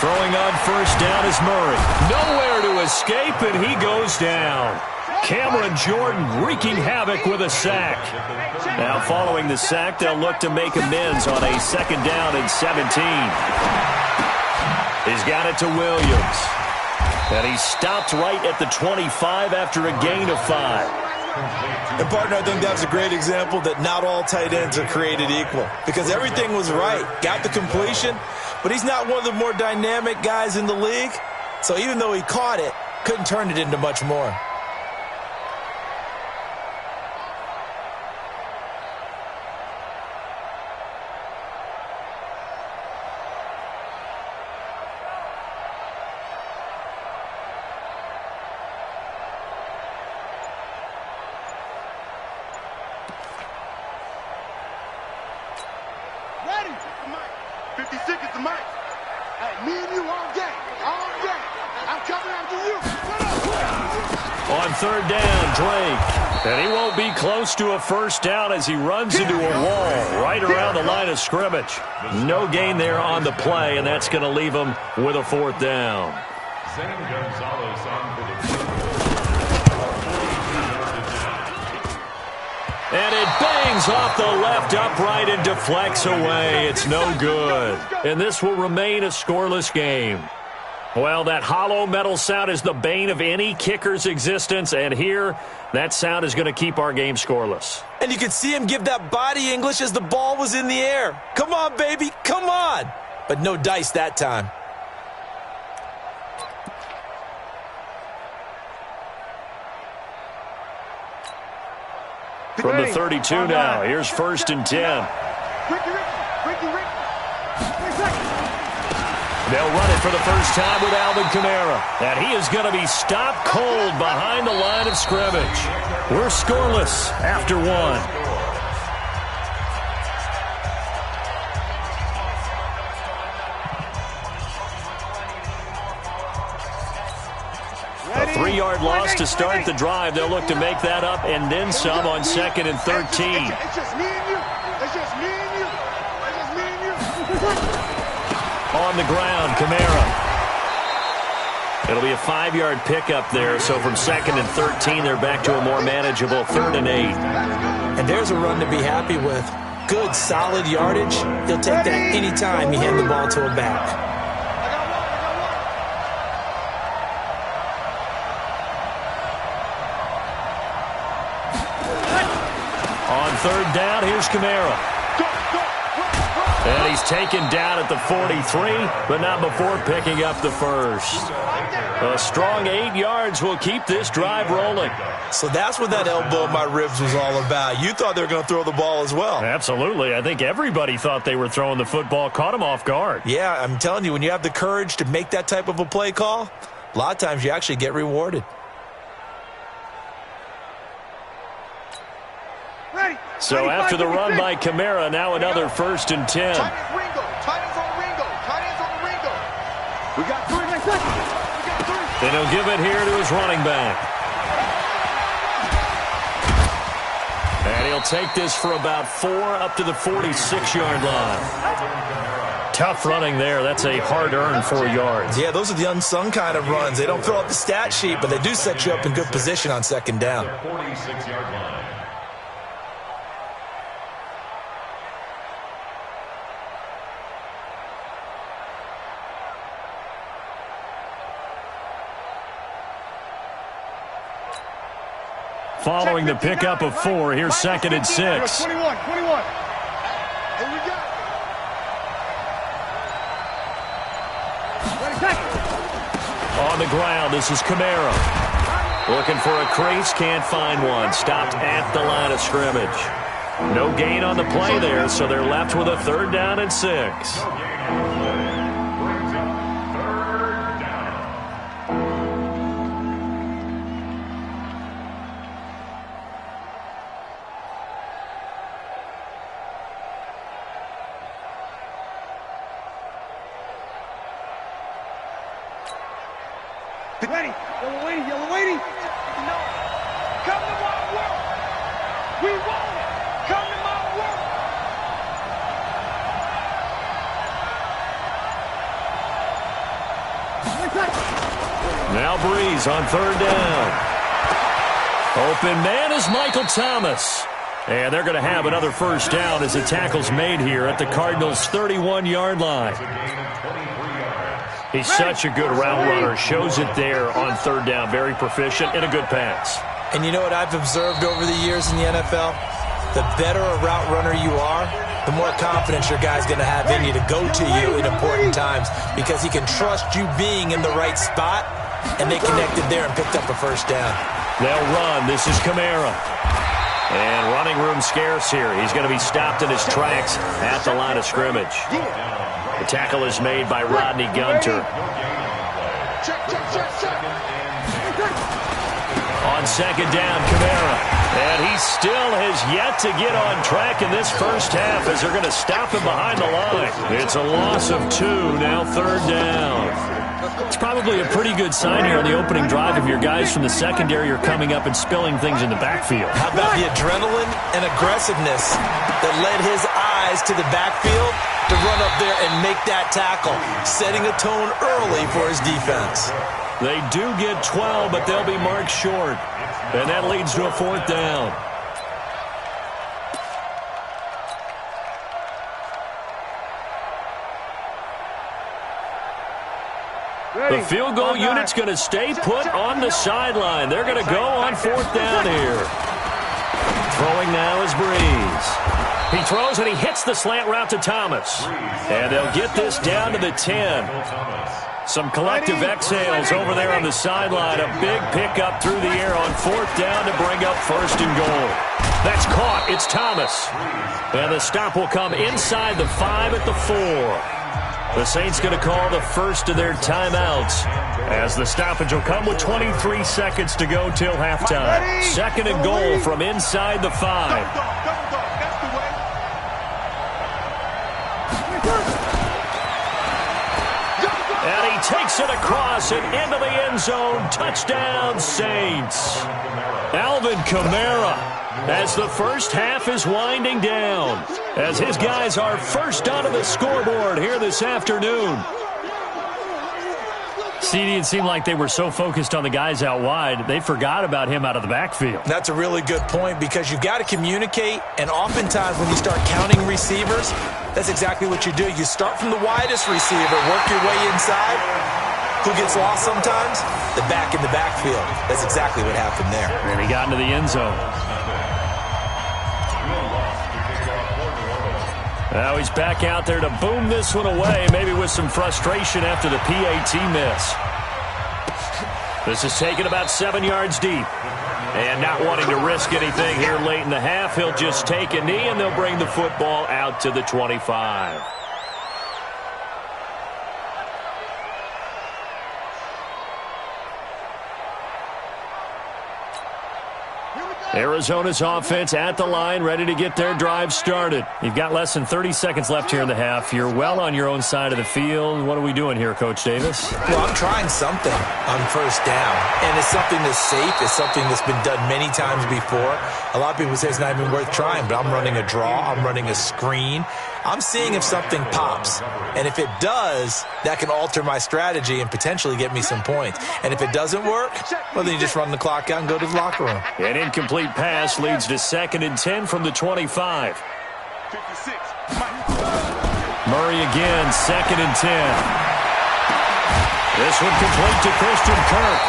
Throwing on first down is Murray. Nowhere to escape, and he goes down. Cameron Jordan wreaking havoc with a sack. Now following the sack, they'll look to make amends on a second down and 17. He's got it to Williams. And he stopped right at the 25 after a gain of 5. And, partner, I think that's a great example that not all tight ends are created equal. Because everything was right. Got the completion, but he's not one of the more dynamic guys in the league. So even though he caught it, couldn't turn it into much more. Ready? 50 seconds to Mike. Hey, me and you all day. All day. I'm coming after you. On third down, Drake. And he won't be close to a first down as he runs into a wall right around the line of scrimmage. No gain there on the play, and that's going to leave him with a fourth down. Zane Gonzalez on for the And it bangs off the left upright and deflects away. It's no good. And this will remain a scoreless game. Well, that hollow metal sound is the bane of any kicker's existence, and here, that sound is going to keep our game scoreless. And you could see him give that body English as the ball was in the air. Come on, baby, come on. But no dice that time. From the 32 now, here's first and 10. They'll run it for the first time with Alvin Kamara. And he is going to be stopped cold behind the line of scrimmage. We're scoreless after one. A 3-yard loss to start the drive. They'll look to make that up and then some on second and 13. It's just me and you. It's just me and you. It's just me and you. On the ground, Kamara. It'll be a 5-yard pickup there, so from second and 13, they're back to a more manageable 3rd and 8. And there's a run to be happy with. Good, solid yardage. He'll take that anytime you hand the ball to a back. On third down, here's Kamara. And he's taken down at the 43, but not before picking up the first. A strong 8 yards will keep this drive rolling. So that's what that elbow in my ribs was all about. You thought they were going to throw the ball as well. Absolutely. I think everybody thought they were throwing the football, caught him off guard. Yeah, I'm telling you, when you have the courage to make that type of a play call, a lot of times you actually get rewarded. So after the run by Kamara, now another first and 10. Tight ends on Ringo. We got 3 seconds. And he'll give it here to his running back. And he'll take this for about 4 up to the 46-yard line. Tough running there. That's a hard-earned 4 yards. Yeah, those are the unsung kind of runs. They don't fill out the stat sheet, but they do set you up in good position on second down. 46-yard line. Following the pickup of 4, here's second and 6. 21. Here we go. On the ground, this is Kamara. Looking for a crease, can't find one. Stopped at the line of scrimmage. No gain on the play there, so they're left with a 3rd down and 6. Ready. Yellow waiting. No. Come to my work. We want it. Come to my work. Now Breeze on third down. Open man is Michael Thomas. And they're going to have another first down as the tackle's made here at the Cardinals' 31-yard line. He's such a good route runner. Shows it there on third down. Very proficient and a good pass. And you know what I've observed over the years in the NFL? The better a route runner you are, the more confidence your guy's going to have in you to go to you in important times because he can trust you being in the right spot, and they connected there and picked up a first down. They'll run. This is Kamara. And running room scarce here. He's going to be stopped in his tracks at the line of scrimmage. The tackle is made by Rodney Gunter. On second down, Kamara. And he still has yet to get on track in this first half as they're going to stop him behind the line. It's a loss of 2, now third down. It's probably a pretty good sign here on the opening drive if your guys from the secondary are coming up and spilling things in the backfield. How about the adrenaline and aggressiveness that led his eyes to the backfield to run up there and make that tackle, setting a tone early for his defense. They do get 12, but they'll be marked short. And that leads to a fourth down. The field goal unit's going to stay put on the sideline. They're going to go on fourth down here. Throwing now is Breeze. He throws and he hits the slant route to Thomas. And they'll get this down to the 10. Some collective exhales over there on the sideline. A big pickup through the air on fourth down to bring up first and goal. That's caught. It's Thomas. And the stop will come inside the 5 at the 4. The Saints going to call the first of their timeouts as the stoppage will come with 23 seconds to go till halftime. Second and goal from inside the 5. And he takes it across and into the end zone. Touchdown, Saints. Alvin Kamara, as the first half is winding down, as his guys are first onto the scoreboard here this afternoon. CD, it seemed like they were so focused on the guys out wide, they forgot about him out of the backfield. That's a really good point because you've got to communicate, and oftentimes when you start counting receivers, that's exactly what you do. You start from the widest receiver, work your way inside. Who gets lost sometimes? The back in the backfield. That's exactly what happened there. And he got into the end zone. Now he's back out there to boom this one away, maybe with some frustration after the PAT miss. This is taken about 7 yards deep. And not wanting to risk anything here late in the half, he'll just take a knee and they'll bring the football out to the 25. Arizona's offense at the line, ready to get their drive started. You've got less than 30 seconds left here in the half. You're well on your own side of the field. What are we doing here, Coach Davis? Well, I'm trying something on first down, and it's something that's safe. It's something that's been done many times before. A lot of people say it's not even worth trying, but I'm running a draw. I'm running a screen. I'm seeing if something pops, and if it does, that can alter my strategy and potentially get me some points. And if it doesn't work, well, then you just run the clock out and go to the locker room. An incomplete pass leads to 2nd and 10 from the 25. Murray again, 2nd and 10. This one complete to Christian Kirk.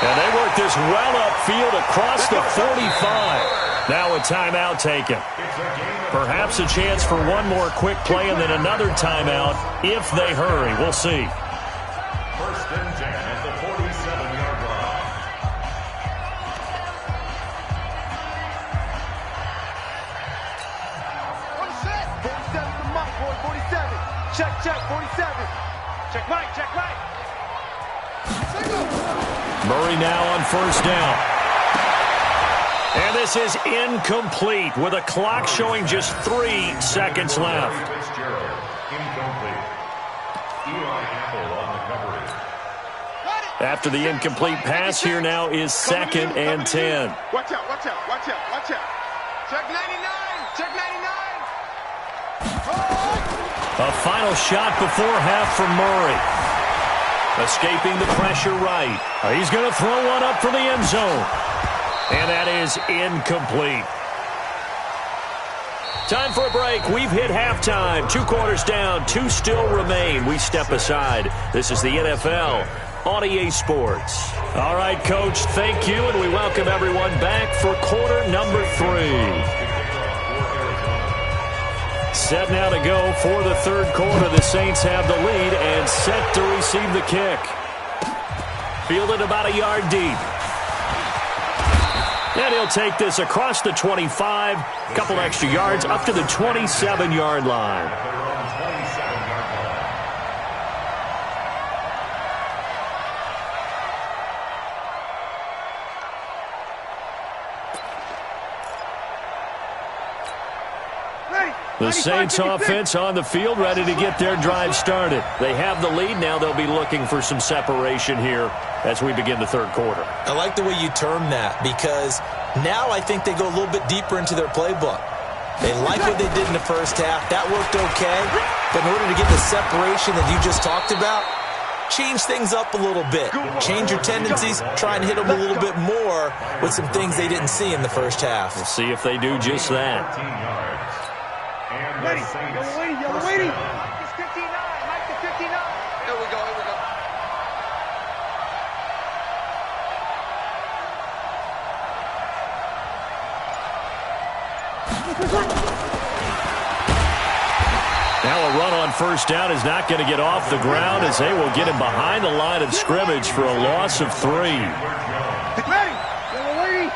And they work this well upfield across the 45. Now a timeout taken. Perhaps a chance for one more quick play and then another timeout if they hurry. We'll see. 1st and 10 at the 47-yard line. Check, 47. Check right. Murray now on first down. And this is incomplete with a clock showing just 3 seconds left. After the incomplete pass, here now is 2nd and 10. Watch out. Check 99. A final shot before half from Murray. Escaping the pressure right. He's going to throw one up for the end zone. And that is incomplete. Time for a break. We've hit halftime. 2 quarters down. 2 still remain. We step aside. This is the NFL on EA Sports. All right, Coach, thank you, and we welcome everyone back for quarter number 3. Set now to go for the third quarter. The Saints have the lead and set to receive the kick. Fielded about a yard deep. And he'll take this across the 25. A couple extra yards up to the 27-yard line. The Saints offense on the field, ready to get their drive started. They have the lead. Now they'll be looking for some separation here as we begin the third quarter. I like the way you term that, because now I think they go a little bit deeper into their playbook. They like what they did in the first half. That worked okay. But in order to get the separation that you just talked about, change things up a little bit. Change your tendencies. Try and hit them a little bit more with some things they didn't see in the first half. We'll see if they do just that. Ready. Yellow waiting. Mike is 59. Mike is 59. Here we go. Now a run on first down is not going to get off the ground, as they will get him behind the line of scrimmage for a loss of 3. Ready. Yellow waiting.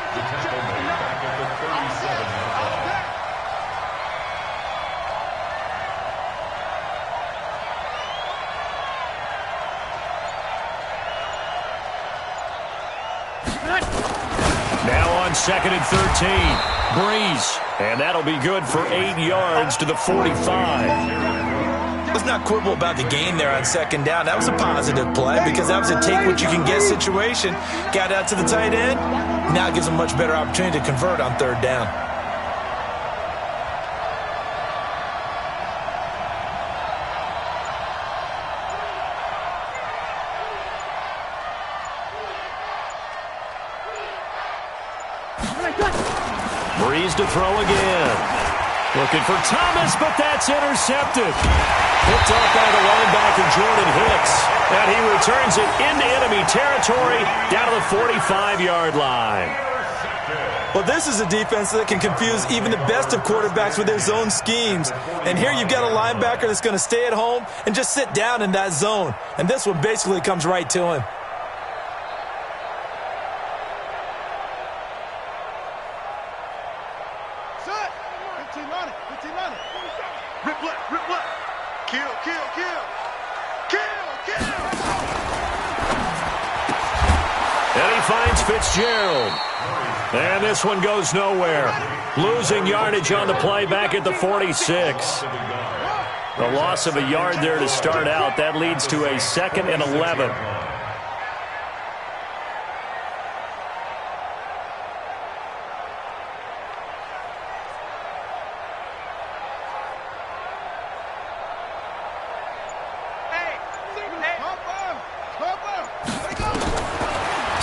Now on 2nd and 13. Breeze. And that'll be good for 8 yards to the 45. Let's not quibble about the gain there on 2nd down. That was a positive play, because that was a take-what-you-can-get situation. Got out to the tight end. Now it gives them a much better opportunity to convert on 3rd down. Breeze to throw again. Looking for Thomas, but that's intercepted. Picked off by the linebacker, Jordan Hicks. And he returns it into enemy territory down to the 45-yard line. Well, this is a defense that can confuse even the best of quarterbacks with their zone schemes. And here you've got a linebacker that's going to stay at home and just sit down in that zone. And this one basically comes right to him. And he finds Fitzgerald. And this one goes nowhere. Losing yardage on the play back at the 46. A loss of a yard there to start out. That leads to a 2nd and 11.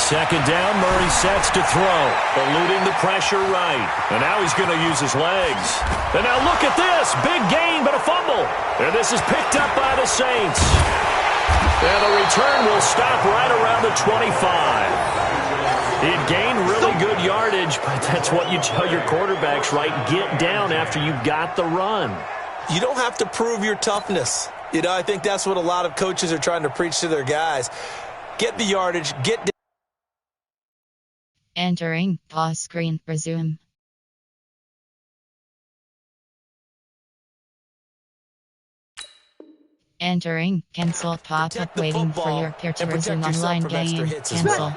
Second down, Murray sets to throw, eluding the pressure right. And now he's going to use his legs. And now look at this. Big gain, but a fumble. And this is picked up by the Saints. And the return will stop right around the 25. It gained really good yardage, but that's what you tell your quarterbacks, right? Get down after you got the run. You don't have to prove your toughness. You know, I think that's what a lot of coaches are trying to preach to their guys. Get the yardage, get down. Entering pause screen, resume. Entering cancel pop-up, waiting for your peer to resume online game. Cancel.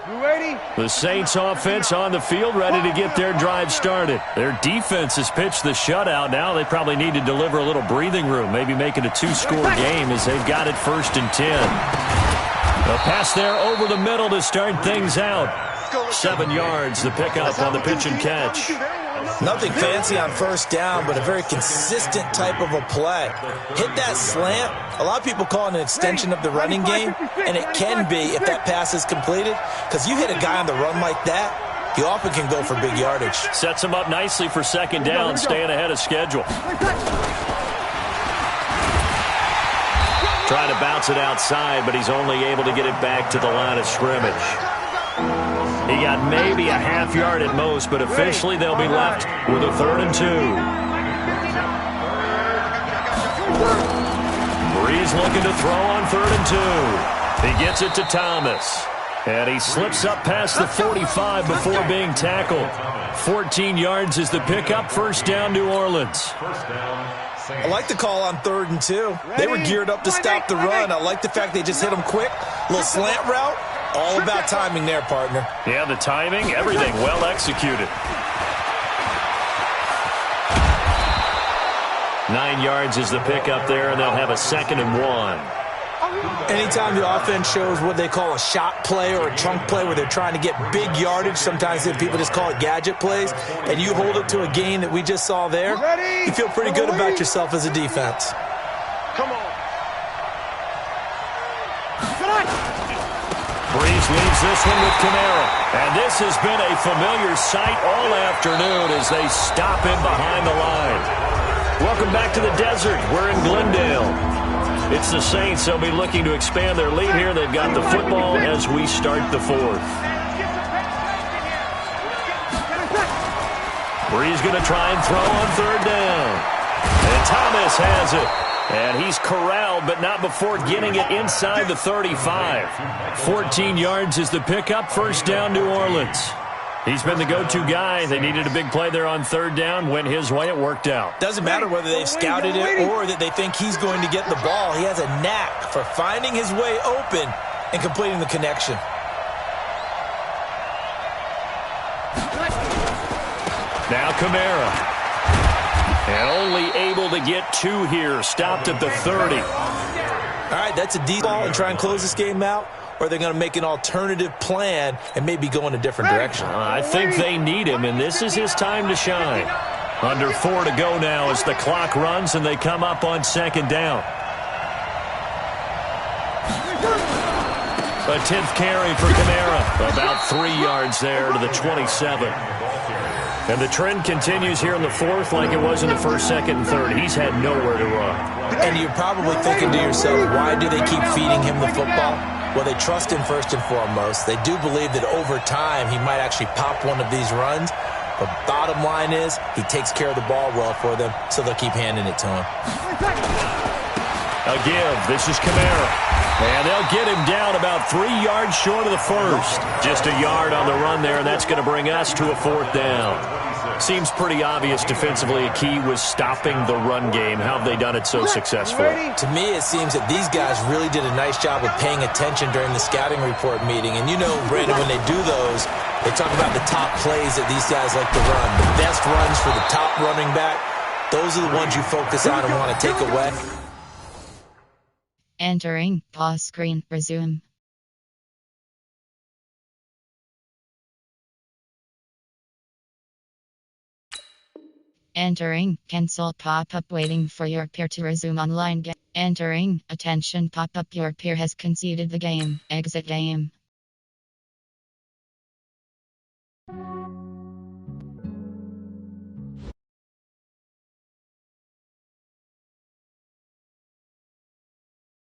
The Saints offense on the field, ready to get their drive started. Their defense has pitched the shutout. Now they probably need to deliver a little breathing room, maybe make it a 2-score game as they've got it 1st and 10. A pass there over the middle to start things out. 7 yards, the pickup on the pitch and catch. Nothing fancy on first down, but a very consistent type of a play. Hit that slant. A lot of people call it an extension of the running game, and it can be if that pass is completed, because you hit a guy on the run like that, he often can go for big yardage. Sets him up nicely for second down, staying ahead of schedule. Trying to bounce it outside, but he's only able to get it back to the line of scrimmage. He got maybe a half yard at most, but officially they'll be left with a 3rd and 2. Breeze looking to throw on 3rd and 2. He gets it to Thomas. And he slips up past the 45 before being tackled. 14 yards is the pickup. First down, New Orleans. I like the call on 3rd and 2. They were geared up to stop the run. I like the fact they just hit him quick. Little slant route. All about timing there, partner. Yeah, the timing, everything well executed. 9 yards is the pickup there, and they'll have a 2nd and 1. Anytime the offense shows what they call a shot play or a chunk play where they're trying to get big yardage, sometimes people just call it gadget plays, and you hold it to a gain that we just saw there, you feel pretty good about yourself as a defense. Come on. Breeze leaves this one with Kamara. And this has been a familiar sight all afternoon as they stop him behind the line. Welcome back to the desert. We're in Glendale. It's the Saints. They'll be looking to expand their lead here. They've got the football as we start the 4th. Breeze going to try and throw on 3rd down. And Thomas has it. And he's corralled, but not before getting it inside the 35. 14 yards is the pickup. First down, New Orleans. He's been the go-to guy. They needed a big play there on 3rd down. Went his way. It worked out. Doesn't matter whether they've scouted it or that they think he's going to get the ball. He has a knack for finding his way open and completing the connection. Now Kamara. And only able to get 2 here. Stopped at the 30. All right, that's a deep ball and try and close this game out, or they're going to make an alternative plan and maybe go in a different direction. I think they need him, and this is his time to shine. Under 4 to go now as the clock runs, and they come up on 2nd down. A 10th carry for Kamara. About 3 yards there to the 27. And the trend continues here in the 4th like it was in the 1st, 2nd, and 3rd. He's had nowhere to run. And you're probably thinking to yourself, why do they keep feeding him the football? Well, they trust him first and foremost. They do believe that over time he might actually pop one of these runs. But bottom line is he takes care of the ball well for them, so they'll keep handing it to him. A give. This is Kamara. And they'll get him down about 3 yards short of the 1st. Just a yard on the run there, and that's going to bring us to a 4th down. Seems pretty obvious defensively a key was stopping the run game. How have they done it so successfully? To me, it seems that these guys really did a nice job of paying attention during the scouting report meeting. And you know, Brandon, when they do those, they talk about the top plays that these guys like to run. The best runs for the top running back, those are the ones you focus on and want to take away. Entering pause screen. Resume. Entering cancel pop-up waiting for your peer to resume online game. Entering attention pop-up your peer has conceded the game. Exit game.